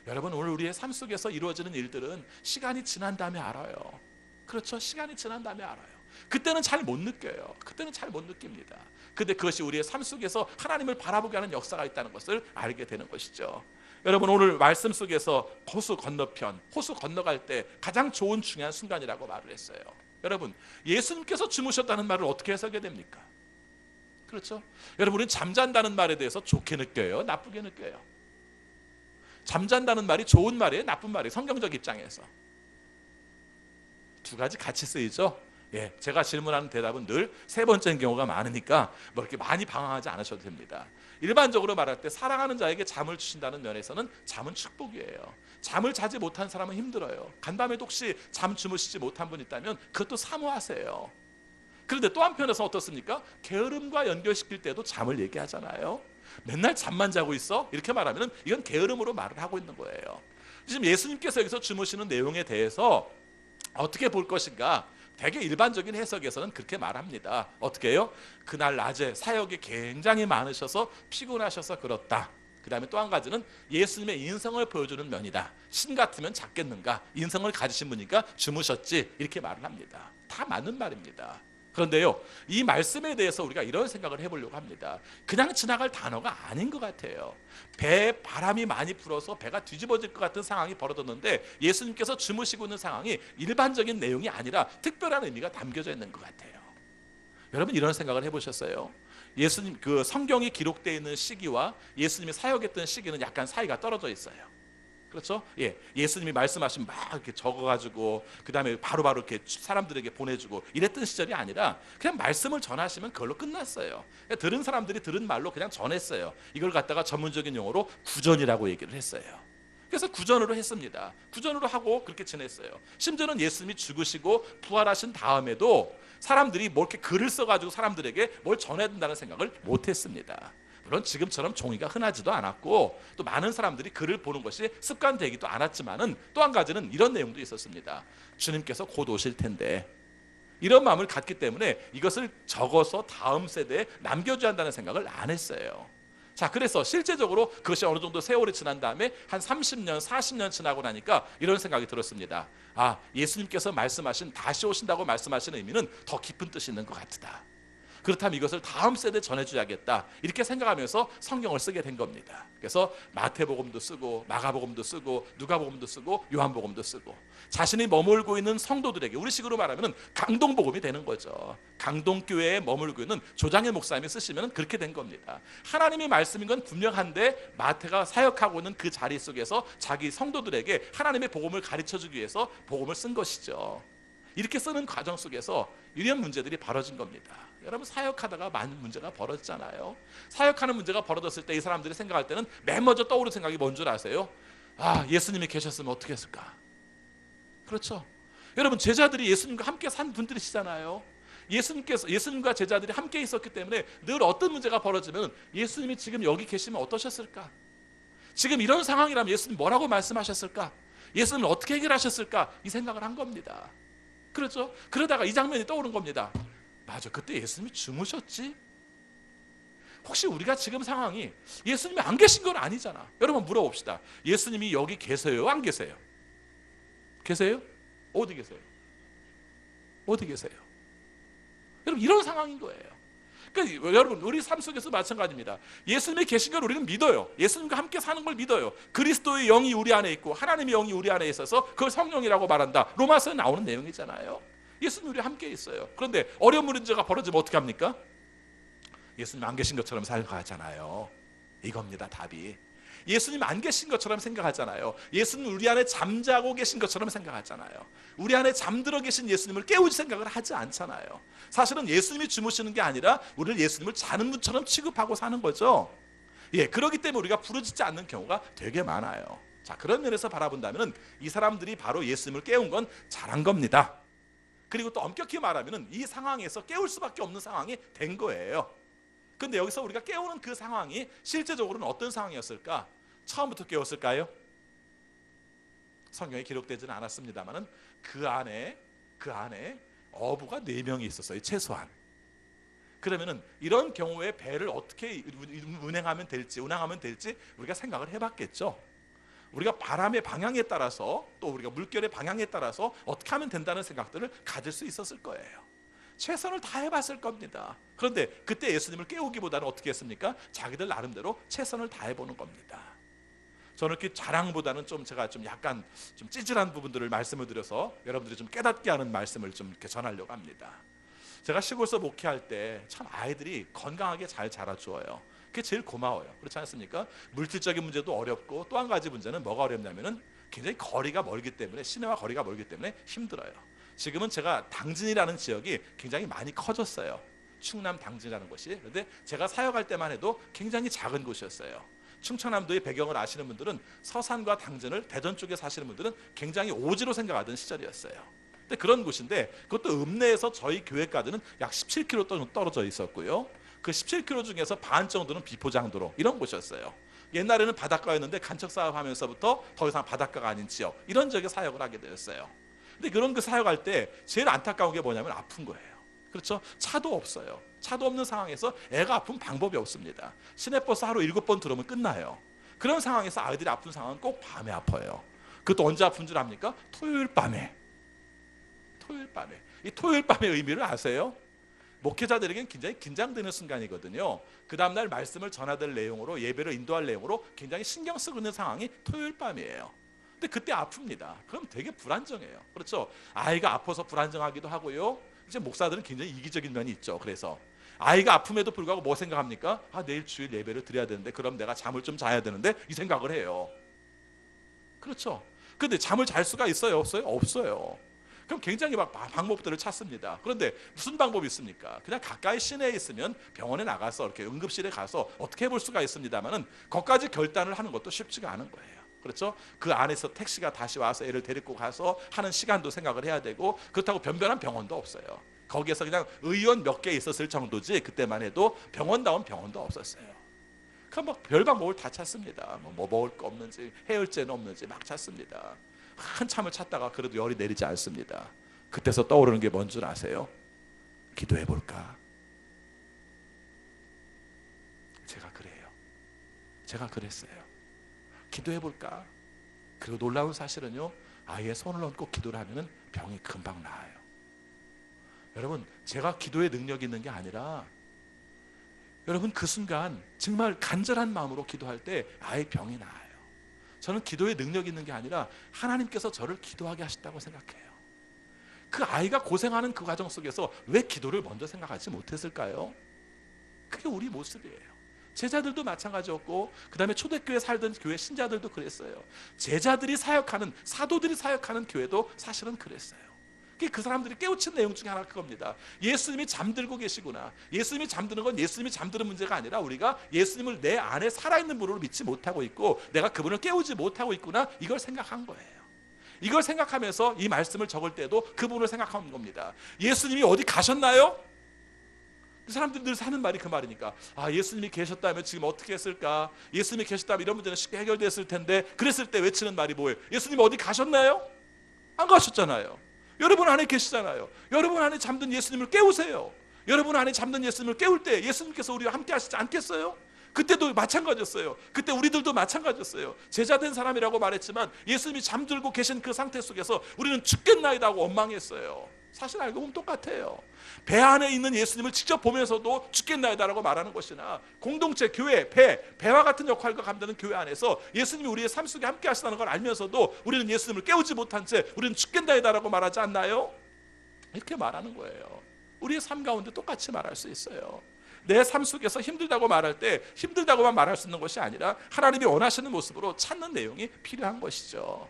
Speaker 1: 여러분 오늘 우리의 삶 속에서 이루어지는 일들은 시간이 지난 다음에 알아요. 그렇죠? 시간이 지난 다음에 알아요. 그때는 잘 못 느껴요. 그때는 잘 못 느낍니다. 근데 그것이 우리의 삶 속에서 하나님을 바라보게 하는 역사가 있다는 것을 알게 되는 것이죠. 여러분 오늘 말씀 속에서 호수 건너편, 호수 건너갈 때 가장 좋은 중요한 순간이라고 말을 했어요. 여러분 예수님께서 주무셨다는 말을 어떻게 해석해야 됩니까? 그렇죠? 여러분 우리는 잠잔다는 말에 대해서 좋게 느껴요? 나쁘게 느껴요? 잠잔다는 말이 좋은 말이에요? 나쁜 말이에요? 성경적 입장에서 두 가지 같이 쓰이죠? 예, 제가 질문하는 대답은 늘 세 번째인 경우가 많으니까 뭐 이렇게 많이 방황하지 않으셔도 됩니다. 일반적으로 말할 때 사랑하는 자에게 잠을 주신다는 면에서는 잠은 축복이에요. 잠을 자지 못한 사람은 힘들어요. 간밤에도 혹시 잠 주무시지 못한 분 있다면 그것도 사모하세요. 그런데 또 한편에서 어떻습니까? 게으름과 연결시킬 때도 잠을 얘기하잖아요. 맨날 잠만 자고 있어? 이렇게 말하면 이건 게으름으로 말을 하고 있는 거예요. 지금 예수님께서 여기서 주무시는 내용에 대해서 어떻게 볼 것인가? 되게 일반적인 해석에서는 그렇게 말합니다. 어떻게 해요? 그날 낮에 사역이 굉장히 많으셔서 피곤하셔서 그렇다. 그 다음에 또 한 가지는 예수님의 인성을 보여주는 면이다. 신 같으면 잤겠는가? 인성을 가지신 분이니까 주무셨지. 이렇게 말을 합니다. 다 맞는 말입니다. 그런데요, 이 말씀에 대해서 우리가 이런 생각을 해보려고 합니다. 그냥 지나갈 단어가 아닌 것 같아요. 배에 바람이 많이 불어서 배가 뒤집어질 것 같은 상황이 벌어졌는데 예수님께서 주무시고 있는 상황이 일반적인 내용이 아니라 특별한 의미가 담겨져 있는 것 같아요. 여러분 이런 생각을 해보셨어요? 예수님 그 성경이 기록되어 있는 시기와 예수님이 사역했던 시기는 약간 사이가 떨어져 있어요. 그렇죠? 예, 예수님이 말씀하신 막 이렇게 적어가지고 그 다음에 바로바로 이렇게 사람들에게 보내주고 이랬던 시절이 아니라 그냥 말씀을 전하시면 그걸로 끝났어요. 들은 사람들이 들은 말로 그냥 전했어요. 이걸 갖다가 전문적인 용어로 구전이라고 얘기를 했어요. 그래서 구전으로 했습니다. 구전으로 하고 그렇게 지냈어요. 심지어는 예수님이 죽으시고 부활하신 다음에도 사람들이 뭐 이렇게 글을 써가지고 사람들에게 뭘 전해야 된다는 생각을 못했습니다. 물론 지금처럼 종이가 흔하지도 않았고 또 많은 사람들이 글을 보는 것이 습관되기도 않았지만은 또 한 가지는 이런 내용도 있었습니다. 주님께서 곧 오실 텐데 이런 마음을 갖기 때문에 이것을 적어서 다음 세대에 남겨줘야 한다는 생각을 안 했어요. 자, 그래서 실제적으로 그것이 어느 정도 세월이 지난 다음에 한 30년, 40년 지나고 나니까 이런 생각이 들었습니다. 아, 예수님께서 말씀하신 다시 오신다고 말씀하시는 의미는 더 깊은 뜻이 있는 것 같다. 그렇다면 이것을 다음 세대에 전해줘야겠다 이렇게 생각하면서 성경을 쓰게 된 겁니다. 그래서 마태복음도 쓰고 마가복음도 쓰고 누가복음도 쓰고 요한복음도 쓰고 자신이 머물고 있는 성도들에게 우리식으로 말하면 강동복음이 되는 거죠. 강동교회에 머물고 있는 조장현 목사님이 쓰시면 그렇게 된 겁니다. 하나님의 말씀인 건 분명한데 마태가 사역하고 있는 그 자리 속에서 자기 성도들에게 하나님의 복음을 가르쳐주기 위해서 복음을 쓴 것이죠. 이렇게 쓰는 과정 속에서 이런 문제들이 벌어진 겁니다. 여러분 사역하다가 많은 문제가 벌어졌잖아요. 사역하는 문제가 벌어졌을 때 이 사람들이 생각할 때는 맨 먼저 떠오르는 생각이 뭔 줄 아세요? 아, 예수님이 계셨으면 어떻게 했을까? 그렇죠. 여러분 제자들이 예수님과 함께 산 분들이시잖아요. 예수님과 제자들이 함께 있었기 때문에 늘 어떤 문제가 벌어지면 예수님이 지금 여기 계시면 어떠셨을까? 지금 이런 상황이라면 예수님 뭐라고 말씀하셨을까? 예수님은 어떻게 해결하셨을까? 이 생각을 한 겁니다. 그렇죠? 그러다가 이 장면이 떠오른 겁니다. 맞아, 그때 예수님이 주무셨지? 혹시 우리가 지금 상황이 예수님이 안 계신 건 아니잖아. 여러분 물어봅시다. 예수님이 여기 계세요? 안 계세요? 계세요? 어디 계세요? 어디 계세요? 여러분 이런 상황인 거예요. 그러니까 여러분 우리 삶 속에서 마찬가지입니다. 예수님이 계신 걸 우리는 믿어요. 예수님과 함께 사는 걸 믿어요. 그리스도의 영이 우리 안에 있고 하나님의 영이 우리 안에 있어서 그걸 성령이라고 말한다. 로마서에 나오는 내용이잖아요. 예수님 우리 함께 있어요. 그런데 어려운 문제가 벌어지면 어떻게 합니까? 예수님 안 계신 것처럼 생각하잖아요. 이겁니다 답이. 예수님 안 계신 것처럼 생각하잖아요. 예수님 우리 안에 잠자고 계신 것처럼 생각하잖아요. 우리 안에 잠들어 계신 예수님을 깨울 생각을 하지 않잖아요. 사실은 예수님이 주무시는 게 아니라 우리를 예수님을 자는 분처럼 취급하고 사는 거죠. 예, 그렇기 때문에 우리가 부르짖지 않는 경우가 되게 많아요. 자, 그런 면에서 바라본다면 이 사람들이 바로 예수님을 깨운 건 잘한 겁니다. 그리고 또 엄격히 말하면 이 상황에서 깨울 수밖에 없는 상황이 된 거예요. 근데 여기서 우리가 깨우는 그 상황이 실제적으로는 어떤 상황이었을까? 처음부터 깨웠을까요? 성경에 기록되지는 않았습니다만 그 안에 어부가 4명이 있었어요. 최소한. 그러면은 이런 경우에 배를 어떻게 운항하면 될지 우리가 생각을 해봤겠죠. 우리가 바람의 방향에 따라서 또 우리가 물결의 방향에 따라서 어떻게 하면 된다는 생각들을 가질 수 있었을 거예요. 최선을 다해봤을 겁니다. 그런데 그때 예수님을 깨우기보다는 어떻게 했습니까? 자기들 나름대로 최선을 다해보는 겁니다. 저는 이렇게 자랑보다는 제가 약간 찌질한 부분들을 말씀을 드려서 여러분들이 좀 깨닫게 하는 말씀을 좀 이렇게 전하려고 합니다. 제가 시골에서 목회할 때 참 아이들이 건강하게 잘 자라주어요. 그게 제일 고마워요. 그렇지 않습니까? 물질적인 문제도 어렵고 또 한 가지 문제는 뭐가 어렵냐면은 굉장히 거리가 멀기 때문에 시내와 거리가 멀기 때문에 힘들어요. 지금은 제가 당진이라는 지역이 굉장히 많이 커졌어요. 충남 당진이라는 곳이. 그런데 제가 사역할 때만 해도 굉장히 작은 곳이었어요. 충청남도의 배경을 아시는 분들은 서산과 당진을 대전 쪽에 사시는 분들은 굉장히 오지로 생각하던 시절이었어요. 근데 그런 곳인데 그것도 읍내에서 저희 교회까지는 약 17km 떨어져 있었고요. 그 17km 중에서 반 정도는 비포장도로 이런 곳이었어요. 옛날에는 바닷가였는데 간척 사업하면서부터 더 이상 바닷가가 아닌 지역 이런 지역에 사역을 하게 되었어요. 근데 그런 그 사역할 때 제일 안타까운 게 뭐냐면 아픈 거예요. 그렇죠? 차도 없어요. 차도 없는 상황에서 애가 아픈 방법이 없습니다. 시내버스 하루 7번 들어오면 끝나요. 그런 상황에서 아이들이 아픈 상황은 꼭 밤에 아파요. 그것도 언제 아픈 줄 압니까? 토요일 밤에. 이 토요일 밤의 의미를 아세요? 목회자들에겐 굉장히 긴장되는 순간이거든요. 그 다음날 말씀을 전하될 내용으로, 예배를 인도할 내용으로 굉장히 신경 쓰고 있는 상황이 토요일 밤이에요. 근데 그때 아픕니다. 그럼 되게 불안정해요. 그렇죠? 아이가 아파서 불안정하기도 하고요. 이제 목사들은 굉장히 이기적인 면이 있죠. 그래서 아이가 아픔에도 불구하고 뭐 생각합니까? 내일 주일 예배를 드려야 되는데, 그럼 내가 잠을 좀 자야 되는데, 이 생각을 해요. 그렇죠? 근데 잠을 잘 수가 있어요? 없어요? 없어요. 그럼 굉장히 막 방법들을 찾습니다. 그런데 무슨 방법이 있습니까? 그냥 가까이 시내에 있으면 병원에 나가서 이렇게 응급실에 가서 어떻게 해볼 수가 있습니다만은 거기까지 결단을 하는 것도 쉽지가 않은 거예요. 그렇죠? 그 안에서 택시가 다시 와서 애를 데리고 가서 하는 시간도 생각을 해야 되고, 그렇다고 변변한 병원도 없어요. 거기에서 그냥 의원 몇 개 있었을 정도지, 그때만 해도 병원다운 병원도 없었어요. 그럼 막 별 방법을 다 찾습니다. 뭐 먹을 거 없는지, 해열제는 없는지 막 찾습니다. 한참을 찾다가 그래도 열이 내리지 않습니다. 그때서 떠오르는 게 뭔 줄 아세요? 기도해 볼까? 제가 그래요. 제가 그랬어요. 기도해 볼까? 그리고 놀라운 사실은요, 아예 손을 얹고 기도를 하면 병이 금방 나아요. 여러분, 제가 기도에 능력이 있는 게 아니라, 여러분 그 순간 정말 간절한 마음으로 기도할 때 아예 병이 나아요. 저는 기도에 능력이 있는 게 아니라 하나님께서 저를 기도하게 하셨다고 생각해요. 그 아이가 고생하는 그 과정 속에서 왜 기도를 먼저 생각하지 못했을까요? 그게 우리 모습이에요. 제자들도 마찬가지였고, 그 다음에 초대교회 살던 교회 신자들도 그랬어요. 제자들이 사역하는, 사도들이 사역하는 교회도 사실은 그랬어요. 그 사람들이 깨우친 내용 중에 하나가 그겁니다. 예수님이 잠들고 계시구나. 예수님이 잠드는 건 예수님이 잠드는 문제가 아니라 우리가 예수님을 내 안에 살아있는 분으로 믿지 못하고 있고, 내가 그분을 깨우지 못하고 있구나, 이걸 생각한 거예요. 이걸 생각하면서 이 말씀을 적을 때도 그분을 생각하는 겁니다. 예수님이 어디 가셨나요? 사람들이 늘 하는 말이 그 말이니까, 예수님이 계셨다면 지금 어떻게 했을까? 예수님이 계셨다면 이런 문제는 쉽게 해결됐을 텐데, 그랬을 때 외치는 말이 뭐예요? 예수님 어디 가셨나요? 안 가셨잖아요. 여러분 안에 계시잖아요. 여러분 안에 잠든 예수님을 깨우세요. 여러분 안에 잠든 예수님을 깨울 때 예수님께서 우리와 함께 하시지 않겠어요? 그때도 마찬가지였어요. 그때 우리들도 마찬가지였어요. 제자된 사람이라고 말했지만 예수님이 잠들고 계신 그 상태 속에서 우리는 죽겠나이다 하고 원망했어요. 사실 알고 보면 똑같아요. 배 안에 있는 예수님을 직접 보면서도 죽겠나이다라고 말하는 것이나, 공동체, 교회, 배와 같은 역할과 감당하는 교회 안에서 예수님이 우리의 삶 속에 함께 하시다는 걸 알면서도 우리는 예수님을 깨우지 못한 채 우리는 죽겠나이다라고 말하지 않나요? 이렇게 말하는 거예요. 우리의 삶 가운데 똑같이 말할 수 있어요. 내 삶 속에서 힘들다고 말할 때 힘들다고만 말할 수 있는 것이 아니라 하나님이 원하시는 모습으로 찾는 내용이 필요한 것이죠.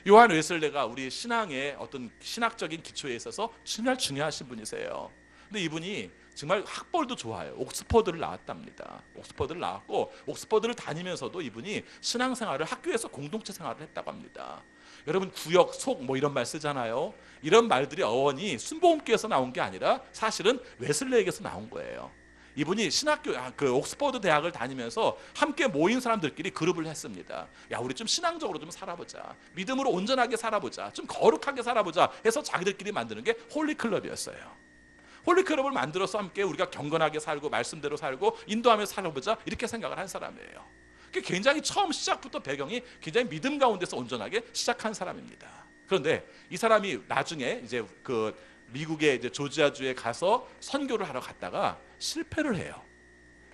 Speaker 1: 요한 웨슬레가 우리 신앙의 어떤 신학적인 기초에 있어서 정말 중요하신 분이세요. 근데 이분이 정말 학벌도 좋아요. 옥스퍼드를 나왔답니다. 옥스퍼드를 나왔고, 옥스퍼드를 다니면서도 이분이 신앙생활을, 학교에서 공동체 생활을 했다고 합니다. 여러분 구역, 속 뭐 이런 말 쓰잖아요. 이런 말들이 어원이 순복음교에서 나온 게 아니라 사실은 웨슬레에게서 나온 거예요. 이분이 신학교, 그 옥스퍼드 대학을 다니면서 함께 모인 사람들끼리 그룹을 했습니다. 야, 우리 좀 신앙적으로 좀 살아보자. 믿음으로 온전하게 살아보자. 좀 거룩하게 살아보자 해서 자기들끼리 만드는 게 홀리클럽이었어요. 홀리클럽을 만들어서 함께 우리가 경건하게 살고 말씀대로 살고 인도하면서 살아보자, 이렇게 생각을 한 사람이에요. 굉장히 처음 시작부터 배경이 굉장히 믿음 가운데서 온전하게 시작한 사람입니다. 그런데 이 사람이 나중에 이제 그 미국의 이제 조지아주에 가서 선교를 하러 갔다가 실패를 해요.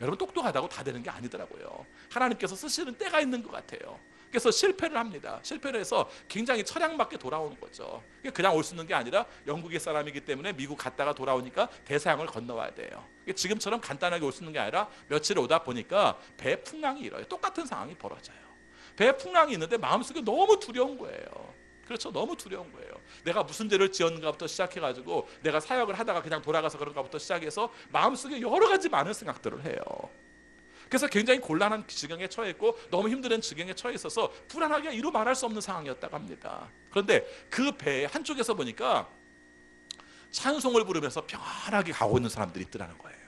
Speaker 1: 여러분 똑똑하다고 다 되는 게 아니더라고요. 하나님께서 쓰시는 때가 있는 것 같아요. 그래서 실패를 합니다. 실패를 해서 굉장히 철양맞게 돌아오는 거죠. 그냥 올 수 있는 게 아니라 영국의 사람이기 때문에 미국 갔다가 돌아오니까 대서양을 건너와야 돼요. 지금처럼 간단하게 올 수 있는 게 아니라 며칠 오다 보니까 배에 풍랑이 일어요. 똑같은 상황이 벌어져요. 배에 풍랑이 있는데 마음속에 너무 두려운 거예요. 그렇죠. 너무 두려운 거예요. 내가 무슨 죄를 지었는가부터 시작해가지고 내가 사역을 하다가 그냥 돌아가서 그런가부터 시작해서 마음속에 여러 가지 많은 생각들을 해요. 그래서 굉장히 곤란한 지경에 처했고 너무 힘든 지경에 처해 있어서 불안하게 이루 말할 수 없는 상황이었다고 합니다. 그런데 그 배 한쪽에서 보니까 찬송을 부르면서 평안하게 가고 있는 사람들이 있더라는 거예요.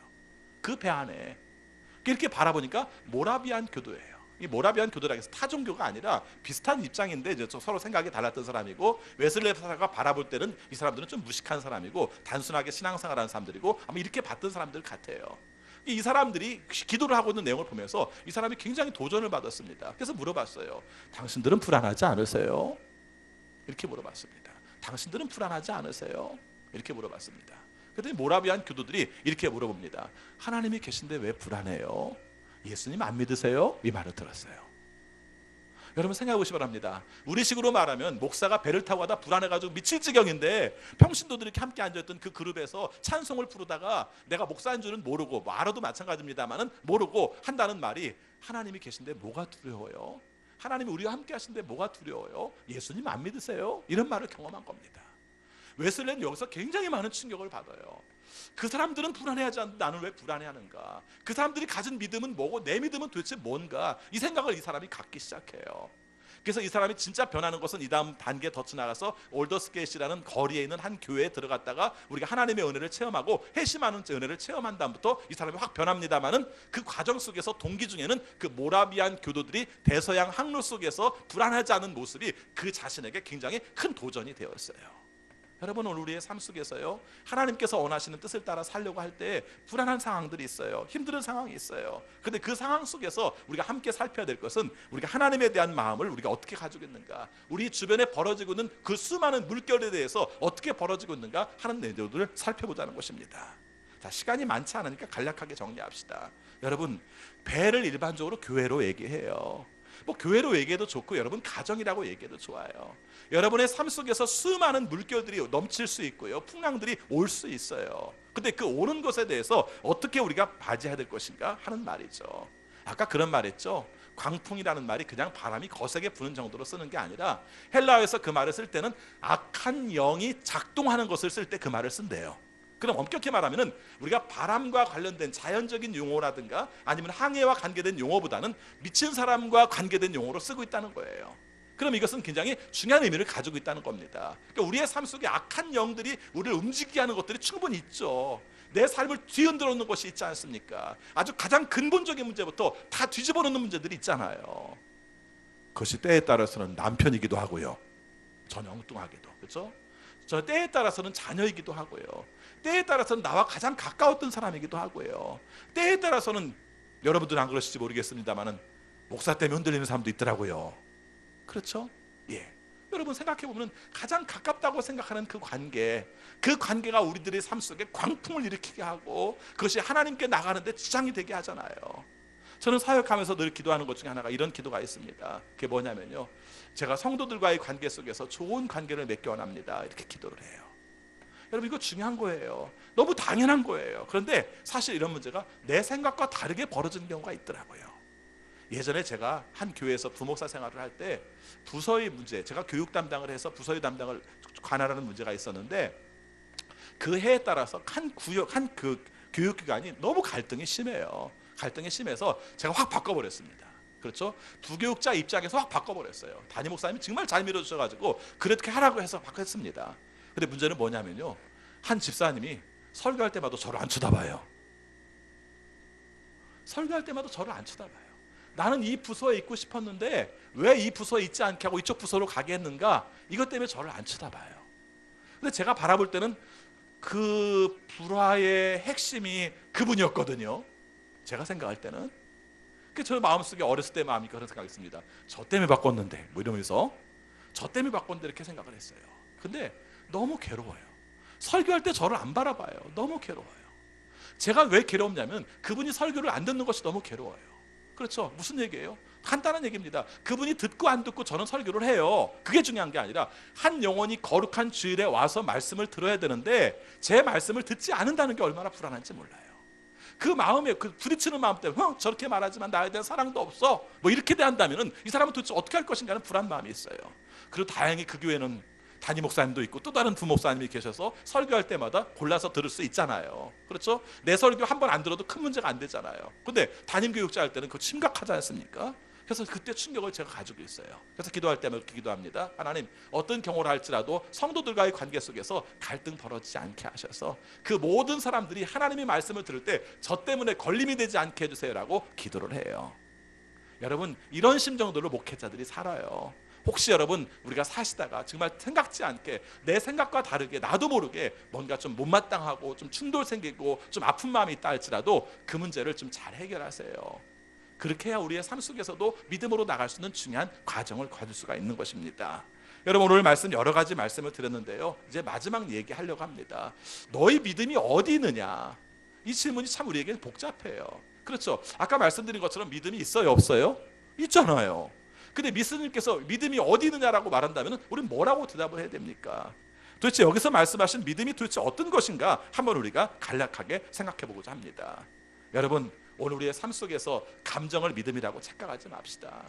Speaker 1: 그 배 안에. 이렇게 바라보니까 모라비안 교도예요. 이 모라비안 교도라고 해서 타종교가 아니라 비슷한 입장인데 이제 서로 생각이 달랐던 사람이고, 웨슬레사가 바라볼 때는 이 사람들은 좀 무식한 사람이고 단순하게 신앙생활하는 사람들이고 아마 이렇게 봤던 사람들 같아요. 이 사람들이 기도를 하고 있는 내용을 보면서 이 사람이 굉장히 도전을 받았습니다. 그래서 물어봤어요. 당신들은 불안하지 않으세요? 이렇게 물어봤습니다. 당신들은 불안하지 않으세요? 이렇게 물어봤습니다. 그랬더니 모라비안 교도들이 이렇게 물어봅니다. 하나님이 계신데 왜 불안해요? 예수님 안 믿으세요? 이 말을 들었어요. 여러분 생각해 보시기 바랍니다. 우리식으로 말하면 목사가 배를 타고 가다 불안해가지고 미칠 지경인데 평신도들이 이렇게 함께 앉아있던 그 그룹에서 찬송을 부르다가 내가 목사인 줄은 모르고 말어도 마찬가지입니다만은 모르고 한다는 말이 하나님이 계신데 뭐가 두려워요? 하나님이 우리와 함께 하신데 뭐가 두려워요? 예수님 안 믿으세요? 이런 말을 경험한 겁니다. 웨슬리는 여기서 굉장히 많은 충격을 받아요. 그 사람들은 불안해하지 않는데 나는 왜 불안해하는가? 그 사람들이 가진 믿음은 뭐고 내 믿음은 도대체 뭔가? 이 생각을 이 사람이 갖기 시작해요. 그래서 이 사람이 진짜 변하는 것은 이 다음 단계 더 지나가서 올더스게이시라는 거리에 있는 한 교회에 들어갔다가 우리가 하나님의 은혜를 체험하고 회심하는 은혜를 체험한 다음부터 이 사람이 확 변합니다만은 그 과정 속에서 동기 중에는 그 모라비안 교도들이 대서양 항로 속에서 불안하지 않은 모습이 그 자신에게 굉장히 큰 도전이 되었어요. 여러분 오늘 우리의 삶 속에서요 하나님께서 원하시는 뜻을 따라 살려고 할 때 불안한 상황들이 있어요. 힘든 상황이 있어요. 근데 그 상황 속에서 우리가 함께 살펴야 될 것은 우리가 하나님에 대한 마음을 우리가 어떻게 가지고 있는가, 우리 주변에 벌어지고 있는 그 수많은 물결에 대해서 어떻게 벌어지고 있는가 하는 내용들을 살펴보자는 것입니다. 자, 시간이 많지 않으니까 간략하게 정리합시다. 여러분 배를 일반적으로 교회로 얘기해요. 뭐 교회로 얘기해도 좋고 여러분 가정이라고 얘기해도 좋아요. 여러분의 삶 속에서 수많은 물결들이 넘칠 수 있고요 풍랑들이 올 수 있어요. 근데 그 오는 것에 대해서 어떻게 우리가 맞이해야 될 것인가 하는 말이죠. 아까 그런 말 했죠. 광풍이라는 말이 그냥 바람이 거세게 부는 정도로 쓰는 게 아니라 헬라어에서 그 말을 쓸 때는 악한 영이 작동하는 것을 쓸 때 그 말을 쓴대요. 그럼 엄격히 말하면 우리가 바람과 관련된 자연적인 용어라든가 아니면 항해와 관계된 용어보다는 미친 사람과 관계된 용어로 쓰고 있다는 거예요. 그럼 이것은 굉장히 중요한 의미를 가지고 있다는 겁니다. 그러니까 우리의 삶 속에 악한 영들이 우리를 움직이게 하는 것들이 충분히 있죠. 내 삶을 뒤흔들어 놓는 것이 있지 않습니까? 아주 가장 근본적인 문제부터 다 뒤집어 놓는 문제들이 있잖아요. 그것이 때에 따라서는 남편이기도 하고요 전혀 엉뚱하게도, 그렇죠? 저 때에 따라서는 자녀이기도 하고요 때에 따라서는 나와 가장 가까웠던 사람이기도 하고요 때에 따라서는 여러분들은 안 그러실지 모르겠습니다만은 목사 때문에 흔들리는 사람도 있더라고요. 그렇죠? 예. 여러분 생각해보면 가장 가깝다고 생각하는 그 관계가 우리들의 삶 속에 광풍을 일으키게 하고 그것이 하나님께 나가는데 지장이 되게 하잖아요. 저는 사역하면서 늘 기도하는 것 중에 하나가 이런 기도가 있습니다. 그게 뭐냐면요 제가 성도들과의 관계 속에서 좋은 관계를 맺기 원합니다. 이렇게 기도를 해요. 여러분 이거 중요한 거예요. 너무 당연한 거예요. 그런데 사실 이런 문제가 내 생각과 다르게 벌어지는 경우가 있더라고요. 예전에 제가 한 교회에서 부목사 생활을 할 때 부서의 문제, 제가 교육 담당을 해서 부서의 담당을 관할하는 문제가 있었는데 그 해에 따라서 한 그 교육기관이 너무 갈등이 심해요. 갈등이 심해서 제가 확 바꿔버렸습니다. 그렇죠? 부교육자 입장에서 확 바꿔버렸어요. 담임 목사님이 정말 잘 밀어주셔가지고 그렇게 하라고 해서 바꿨습니다. 근데 문제는 뭐냐면요 한 집사님이 설교할 때마다 저를 안 쳐다봐요. 설교할 때마다 저를 안 쳐다봐요. 나는 이 부서에 있고 싶었는데 왜 이 부서에 있지 않게 하고 이쪽 부서로 가게 했는가, 이것 때문에 저를 안 쳐다봐요. 근데 제가 바라볼 때는 그 불화의 핵심이 그분이었거든요. 제가 생각할 때는. 저 마음속에 어렸을 때 마음이 그런 생각이 습니다. 저 때문에 바꿨는데 뭐 이러면서 저 때문에 바꿨는데 이렇게 생각을 했어요. 근데 너무 괴로워요. 설교할 때 저를 안 바라봐요. 너무 괴로워요. 제가 왜 괴롭냐면 그분이 설교를 안 듣는 것이 너무 괴로워요. 그렇죠? 무슨 얘기예요? 간단한 얘기입니다. 그분이 듣고 안 듣고 저는 설교를 해요. 그게 중요한 게 아니라 한 영혼이 거룩한 주일에 와서 말씀을 들어야 되는데 제 말씀을 듣지 않는다는 게 얼마나 불안한지 몰라요. 그 마음에 그 부딪히는 마음 때문에 저렇게 말하지만 나에 대한 사랑도 없어 뭐 이렇게 대한다면 이 사람은 도대체 어떻게 할 것인가 하는 불안 마음이 있어요. 그리고 다행히 그 교회는 담임 목사님도 있고 또 다른 부목사님이 계셔서 설교할 때마다 골라서 들을 수 있잖아요. 그렇죠? 내 설교 한 번 안 들어도 큰 문제가 안 되잖아요. 근데 담임 교육자 할 때는 그거 심각하지 않습니까? 그래서 그때 충격을 제가 가지고 있어요. 그래서 기도할 때마다 이렇게 기도합니다. 하나님, 어떤 경우를 할지라도 성도들과의 관계 속에서 갈등 벌어지지 않게 하셔서 그 모든 사람들이 하나님의 말씀을 들을 때 저 때문에 걸림이 되지 않게 해주세요라고 기도를 해요. 여러분, 이런 심정들로 목회자들이 살아요. 혹시 여러분 우리가 사시다가 정말 생각지 않게 내 생각과 다르게 나도 모르게 뭔가 좀 못마땅하고 좀 충돌 생기고 좀 아픈 마음이 있다 할지라도 그 문제를 좀 잘 해결하세요. 그렇게 해야 우리의 삶 속에서도 믿음으로 나갈 수 있는 중요한 과정을 거둘 수가 있는 것입니다. 여러분 오늘 말씀 여러 가지 말씀을 드렸는데요, 이제 마지막 얘기하려고 합니다. 너희 믿음이 어디 있느냐, 이 질문이 참 우리에게는 복잡해요. 그렇죠? 아까 말씀드린 것처럼 믿음이 있어요, 없어요? 있잖아요. 근데 미스님께서 믿음이 어디 있느냐라고 말한다면 우리는 뭐라고 대답을 해야 됩니까? 도대체 여기서 말씀하신 믿음이 도대체 어떤 것인가 한번 우리가 간략하게 생각해 보고자 합니다. 여러분 오늘 우리의 삶 속에서 감정을 믿음이라고 착각하지 맙시다.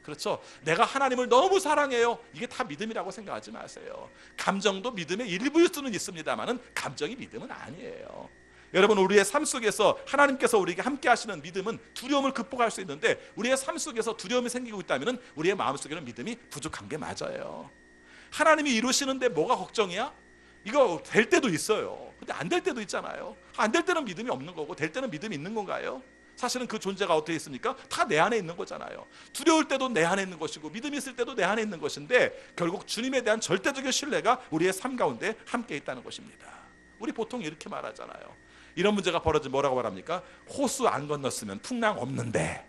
Speaker 1: 그렇죠? 내가 하나님을 너무 사랑해요, 이게 다 믿음이라고 생각하지 마세요. 감정도 믿음의 일부일 수는 있습니다만 감정이 믿음은 아니에요. 여러분 우리의 삶 속에서 하나님께서 우리에게 함께 하시는 믿음은 두려움을 극복할 수 있는데, 우리의 삶 속에서 두려움이 생기고 있다면 우리의 마음속에는 믿음이 부족한 게 맞아요. 하나님이 이루시는데 뭐가 걱정이야? 이거 될 때도 있어요. 근데 안 될 때도 있잖아요. 안 될 때는 믿음이 없는 거고 될 때는 믿음이 있는 건가요? 사실은 그 존재가 어떻게 있습니까? 다 내 안에 있는 거잖아요. 두려울 때도 내 안에 있는 것이고 믿음이 있을 때도 내 안에 있는 것인데, 결국 주님에 대한 절대적인 신뢰가 우리의 삶 가운데 함께 있다는 것입니다. 우리 보통 이렇게 말하잖아요. 이런 문제가 벌어지면 뭐라고 말합니까? 호수 안 건넜으면 풍랑 없는데.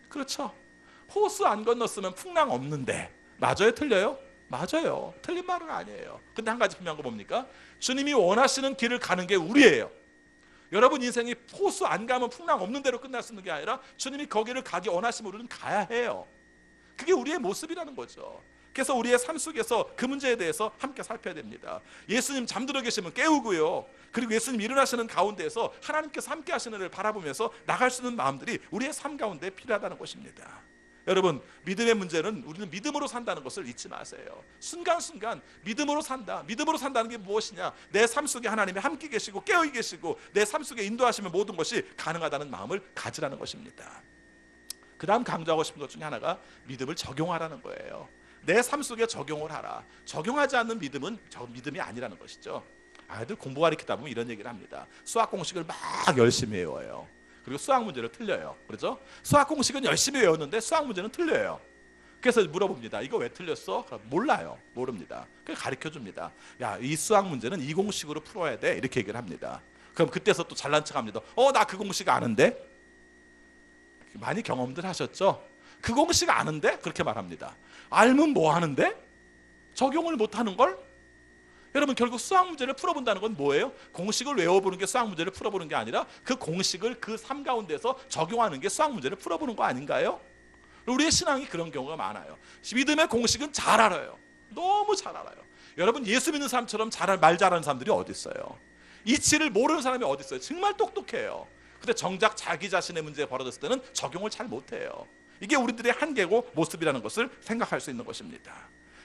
Speaker 1: 그렇죠? 호수 안 건넜으면 풍랑 없는데. 맞아요, 틀려요? 맞아요. 틀린 말은 아니에요. 근데 한 가지 분명한 거 뭡니까? 주님이 원하시는 길을 가는 게 우리예요. 여러분 인생이 호수 안 가면 풍랑 없는 대로 끝날 수 있는 게 아니라 주님이 거기를 가기 원하시면 우리는 가야 해요. 그게 우리의 모습이라는 거죠. 그래서 우리의 삶 속에서 그 문제에 대해서 함께 살펴야 됩니다. 예수님 잠들어 계시면 깨우고요, 그리고 예수님 일어나시는 가운데에서 하나님께서 함께 하시는 일을 바라보면서 나갈 수 있는 마음들이 우리의 삶 가운데 필요하다는 것입니다. 여러분 믿음의 문제는 우리는 믿음으로 산다는 것을 잊지 마세요. 순간순간 믿음으로 산다. 믿음으로 산다는 게 무엇이냐? 내 삶 속에 하나님이 함께 계시고 깨어 계시고 내 삶 속에 인도하시면 모든 것이 가능하다는 마음을 가지라는 것입니다. 그 다음 강조하고 싶은 것 중에 하나가 믿음을 적용하라는 거예요. 내 삶 속에 적용을 하라. 적용하지 않는 믿음은 믿음이 아니라는 것이죠. 아이들 공부 가르치다 보면 이런 얘기를 합니다. 수학 공식을 막 열심히 외워요. 그리고 수학 문제를 틀려요. 그렇죠? 수학 공식은 열심히 외웠는데 수학 문제는 틀려요. 그래서 물어봅니다. 이거 왜 틀렸어? 몰라요. 모릅니다. 그래서 가르쳐줍니다. 야, 이 수학 문제는 이 공식으로 풀어야 돼. 이렇게 얘기를 합니다. 그럼 그때서 또 잘난 척합니다. 나 그 공식 아는데? 많이 경험들 하셨죠? 그 공식 아는데? 그렇게 말합니다. 알면 뭐 하는데? 적용을 못하는 걸? 여러분 결국 수학 문제를 풀어본다는 건 뭐예요? 공식을 외워보는 게 수학 문제를 풀어보는 게 아니라 그 공식을 그 삶 가운데서 적용하는 게 수학 문제를 풀어보는 거 아닌가요? 우리의 신앙이 그런 경우가 많아요. 믿음의 공식은 잘 알아요. 너무 잘 알아요. 여러분 예수 믿는 사람처럼 말 잘하는 사람들이 어디 있어요? 이치를 모르는 사람이 어디 있어요? 정말 똑똑해요. 근데 정작 자기 자신의 문제에 벌어졌을 때는 적용을 잘 못해요. 이게 우리들의 한계고 모습이라는 것을 생각할 수 있는 것입니다.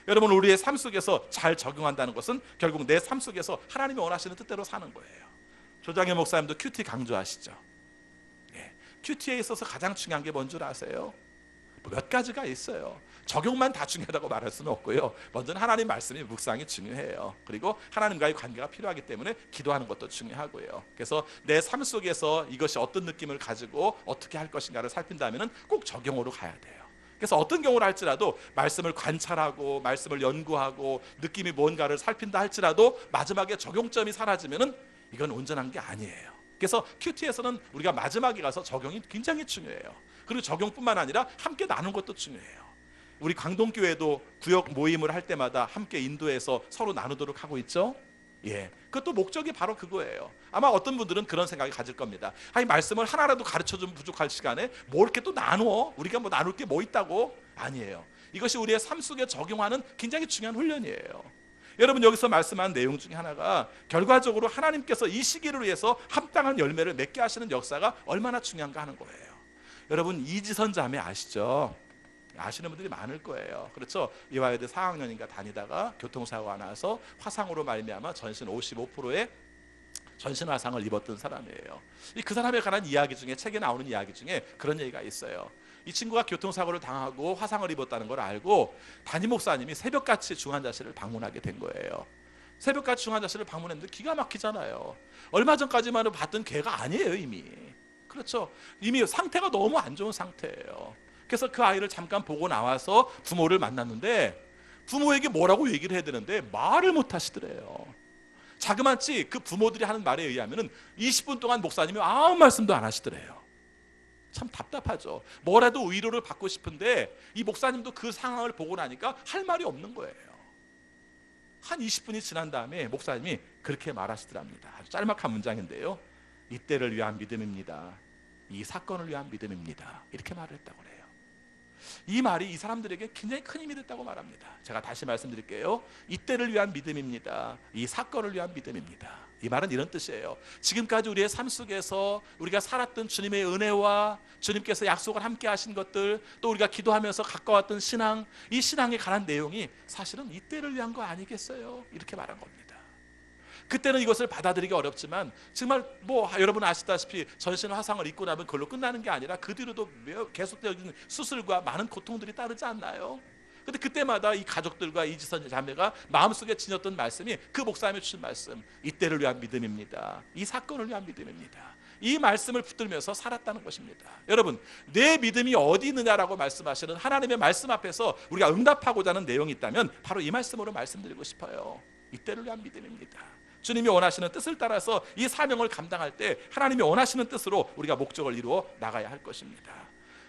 Speaker 1: 여러분 우리의 삶 속에서 잘 적용한다는 것은 결국 내 삶 속에서 하나님이 원하시는 뜻대로 사는 거예요. 조장현 목사님도 큐티 강조하시죠. 큐티에 있어서 가장 중요한 게 뭔 줄 아세요? 몇 가지가 있어요. 적용만 다 중요하다고 말할 수는 없고요. 먼저는 하나님 말씀이 묵상이 중요해요. 그리고 하나님과의 관계가 필요하기 때문에 기도하는 것도 중요하고요. 그래서 내 삶 속에서 이것이 어떤 느낌을 가지고 어떻게 할 것인가를 살핀다면 꼭 적용으로 가야 돼요. 그래서 어떤 경우를 할지라도 말씀을 관찰하고 말씀을 연구하고 느낌이 뭔가를 살핀다 할지라도 마지막에 적용점이 사라지면 이건 온전한 게 아니에요. 그래서 큐티에서는 우리가 마지막에 가서 적용이 굉장히 중요해요. 그리고 적용뿐만 아니라 함께 나눈 것도 중요해요. 우리 광동교회도 구역 모임을 할 때마다 함께 인도해서 서로 나누도록 하고 있죠. 그것도 목적이 바로 그거예요. 아마 어떤 분들은 그런 생각이 가질 겁니다. 아니 말씀을 하나라도 가르쳐주면 부족할 시간에 뭘 이렇게 또 나누어? 우리가 뭐 나눌 게 뭐 있다고? 아니에요. 이것이 우리의 삶 속에 적용하는 굉장히 중요한 훈련이에요. 여러분 여기서 말씀한 내용 중에 하나가 결과적으로 하나님께서 이 시기를 위해서 합당한 열매를 맺게 하시는 역사가 얼마나 중요한가 하는 거예요. 여러분 이지선 자매 아시죠? 아시는 분들이 많을 거예요. 그렇죠? 이화여대 4학년인가 다니다가 교통사고가 나서 화상으로 말미암아 전신 55%의 전신 화상을 입었던 사람이에요. 그 사람에 관한 이야기 중에 책에 나오는 이야기 중에 그런 얘기가 있어요. 이 친구가 교통사고를 당하고 화상을 입었다는 걸 알고 담임 목사님이 새벽같이 중환자실을 방문하게 된 거예요. 새벽같이 중환자실을 방문했는데 기가 막히잖아요. 얼마 전까지만 해도 봤던 걔가 아니에요 이미. 그렇죠? 이미 상태가 너무 안 좋은 상태예요. 그래서 그 아이를 잠깐 보고 나와서 부모를 만났는데 부모에게 뭐라고 얘기를 해야 되는데 말을 못 하시더래요. 자그마치 그 부모들이 하는 말에 의하면 20분 동안 목사님이 아무 말씀도 안 하시더래요. 참 답답하죠. 뭐라도 위로를 받고 싶은데 이 목사님도 그 상황을 보고 나니까 할 말이 없는 거예요. 한 20분이 지난 다음에 목사님이 그렇게 말하시더랍니다. 아주 짤막한 문장인데요. 이때를 위한 믿음입니다. 이 사건을 위한 믿음입니다. 이렇게 말을 했다고 해요. 이 말이 이 사람들에게 굉장히 큰 힘이 됐다고 말합니다. 제가 다시 말씀드릴게요. 이때를 위한 믿음입니다. 이 사건을 위한 믿음입니다. 이 말은 이런 뜻이에요. 지금까지 우리의 삶 속에서 우리가 살았던 주님의 은혜와 주님께서 약속을 함께 하신 것들, 또 우리가 기도하면서 가까웠던 신앙, 이 신앙에 관한 내용이 사실은 이때를 위한 거 아니겠어요? 이렇게 말한 겁니다. 그때는 이것을 받아들이기 어렵지만 정말 여러분 아시다시피 전신 화상을 입고 나면 그걸로 끝나는 게 아니라 그 뒤로도 계속되는 수술과 많은 고통들이 따르지 않나요? 근데 그때마다 이 가족들과 이지선 자매가 마음속에 지녔던 말씀이 그 목사님이 주신 말씀, 이때를 위한 믿음입니다. 이 사건을 위한 믿음입니다. 이 말씀을 붙들면서 살았다는 것입니다. 여러분, 내 믿음이 어디 있느냐라고 말씀하시는 하나님의 말씀 앞에서 우리가 응답하고자 하는 내용이 있다면 바로 이 말씀으로 말씀드리고 싶어요. 이때를 위한 믿음입니다. 주님이 원하시는 뜻을 따라서 이 사명을 감당할 때 하나님이 원하시는 뜻으로 우리가 목적을 이루어 나가야 할 것입니다.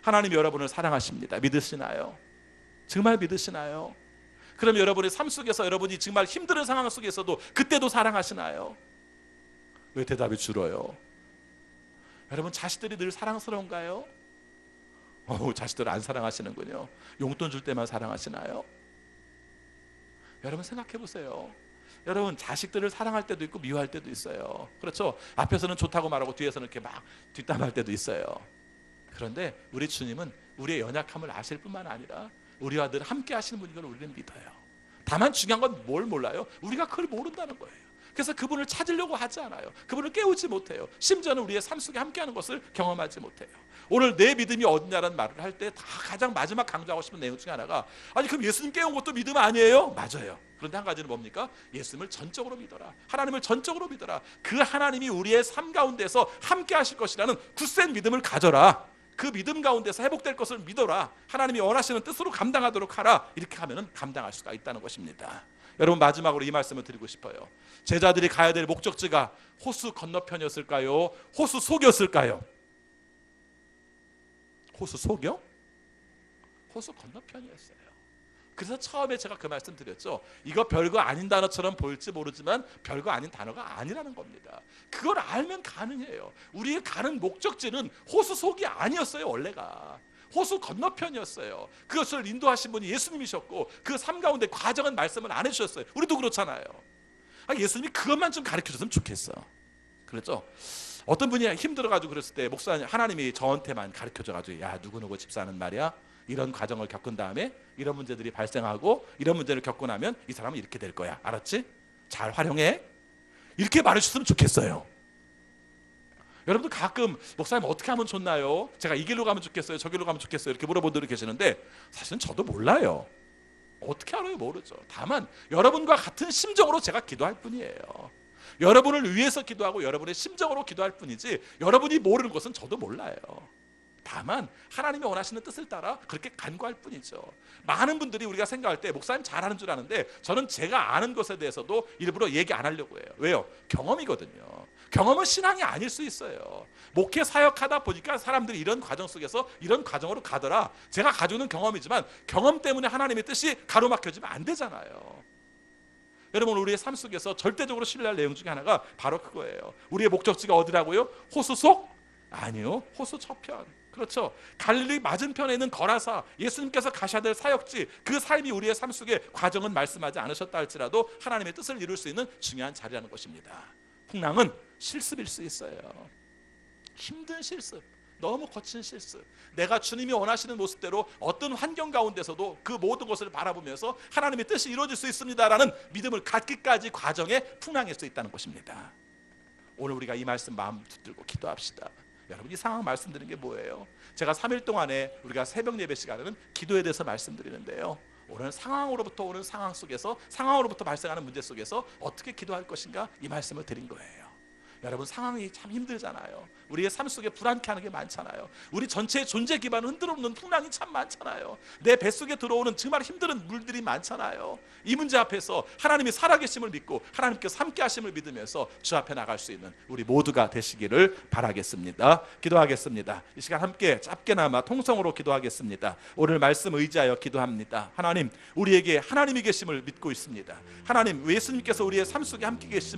Speaker 1: 하나님이 여러분을 사랑하십니다. 믿으시나요? 정말 믿으시나요? 그럼 여러분의 삶 속에서 여러분이 정말 힘든 상황 속에서도 그때도 사랑하시나요? 왜 대답이 줄어요? 여러분, 자식들이 늘 사랑스러운가요? 자식들을 안 사랑하시는군요. 용돈 줄 때만 사랑하시나요? 여러분 생각해 보세요. 여러분, 자식들을 사랑할 때도 있고 미워할 때도 있어요. 그렇죠? 앞에서는 좋다고 말하고 뒤에서는 이렇게 막 뒷담할 때도 있어요. 그런데 우리 주님은 우리의 연약함을 아실 뿐만 아니라 우리와 늘 함께 하시는 분인 걸 우리는 믿어요. 다만 중요한 건 뭘 몰라요? 우리가 그걸 모른다는 거예요. 그래서 그분을 찾으려고 하지 않아요. 그분을 깨우지 못해요. 심지어는 우리의 삶 속에 함께하는 것을 경험하지 못해요. 오늘 내 믿음이 어디냐라는 말을 할 때 다 가장 마지막 강조하고 싶은 내용 중에 하나가, 아니 그럼 예수님 깨운 것도 믿음 아니에요? 맞아요. 그런데 한 가지는 뭡니까? 예수님을 전적으로 믿어라. 하나님을 전적으로 믿어라. 그 하나님이 우리의 삶 가운데서 함께 하실 것이라는 굳센 믿음을 가져라. 그 믿음 가운데서 회복될 것을 믿어라. 하나님이 원하시는 뜻으로 감당하도록 하라. 이렇게 하면 감당할 수가 있다는 것입니다. 여러분, 마지막으로 이 말씀을 드리고 싶어요. 제자들이 가야 될 목적지가 호수 건너편이었을까요? 호수 속이었을까요? 호수 속이요? 호수 건너편이었어요. 그래서 처음에 제가 그 말씀 드렸죠. 이거 별거 아닌 단어처럼 보일지 모르지만 별거 아닌 단어가 아니라는 겁니다. 그걸 알면 가능해요. 우리의 가는 목적지는 호수 속이 아니었어요. 원래가 호수 건너편이었어요. 그것을 인도하신 분이 예수님이셨고 그 삶 가운데 과정은 말씀을 안 해주셨어요. 우리도 그렇잖아요. 예수님이 그것만 좀 가르쳐줬으면 좋겠어. 그렇죠? 어떤 분이 힘들어가지고 그랬을 때 목사님, 하나님이 저한테만 가르쳐줘가지고, 야 누구누구 집사는 말이야 이런 과정을 겪은 다음에 이런 문제들이 발생하고 이런 문제를 겪고 나면 이 사람은 이렇게 될 거야. 알았지? 잘 활용해. 이렇게 말해주셨으면 좋겠어요. 여러분들 가끔 목사님 어떻게 하면 좋나요? 제가 이 길로 가면 좋겠어요, 저 길로 가면 좋겠어요 이렇게 물어본 분들이 계시는데 사실은 저도 몰라요. 어떻게 알아요? 모르죠. 다만 여러분과 같은 심정으로 제가 기도할 뿐이에요. 여러분을 위해서 기도하고 여러분의 심정으로 기도할 뿐이지 여러분이 모르는 것은 저도 몰라요. 다만 하나님이 원하시는 뜻을 따라 그렇게 간구할 뿐이죠. 많은 분들이 우리가 생각할 때 목사님 잘하는 줄 아는데 저는 제가 아는 것에 대해서도 일부러 얘기 안 하려고 해요. 왜요? 경험이거든요. 경험은 신앙이 아닐 수 있어요. 목회 사역하다 보니까 사람들이 이런 과정 속에서 이런 과정으로 가더라. 제가 가지고 있는 경험이지만 경험 때문에 하나님의 뜻이 가로막혀지면 안 되잖아요. 여러분, 우리의 삶 속에서 절대적으로 신뢰할 내용 중에 하나가 바로 그거예요. 우리의 목적지가 어디라고요? 호수 속? 아니요, 호수 저편. 그렇죠. 갈릴리 맞은편에 있는 거라사, 예수님께서 가셔야 될 사역지, 그 삶이 우리의 삶 속에 과정은 말씀하지 않으셨다 할지라도 하나님의 뜻을 이룰 수 있는 중요한 자리라는 것입니다. 풍랑은 실습일 수 있어요. 힘든 실습, 너무 거친 실습. 내가 주님이 원하시는 모습대로 어떤 환경 가운데서도 그 모든 것을 바라보면서 하나님의 뜻이 이루어질 수 있습니다라는 믿음을 갖기까지 과정에 풍랑일 수 있다는 것입니다. 오늘 우리가 이 말씀 마음 붙들고 기도합시다. 여러분, 이 상황 말씀드리는 게 뭐예요? 제가 3일 동안에 우리가 새벽 예배 시간에는 기도에 대해서 말씀드리는데요, 오늘 상황으로부터 오는 상황 속에서, 상황으로부터 발생하는 문제 속에서 어떻게 기도할 것인가, 이 말씀을 드린 거예요. 여러분 상황이 참 힘들잖아요. 우리의 삶 속에 불안케 하는 게 많잖아요. 우리 전체의 존재 기반을 흔들어 놓는 풍랑이 참 많잖아요. 내 뱃속에 들어오는 정말 힘든 물들이 많잖아요. 이 문제 앞에서 하나님이 살아계심을 믿고 하나님께서 함께 하심을 믿으면서 주 앞에 나갈 수 있는 우리 모두가 되시기를 바라겠습니다. 기도하겠습니다. 이 시간 함께 짧게나마 통성으로 기도하겠습니다. 오늘 말씀 의지하여 기도합니다. 하나님, 우리에게 하나님이 계심을 믿고 있습니다. 하나님, 예수님께서 우리의 삶 속에 함께 계심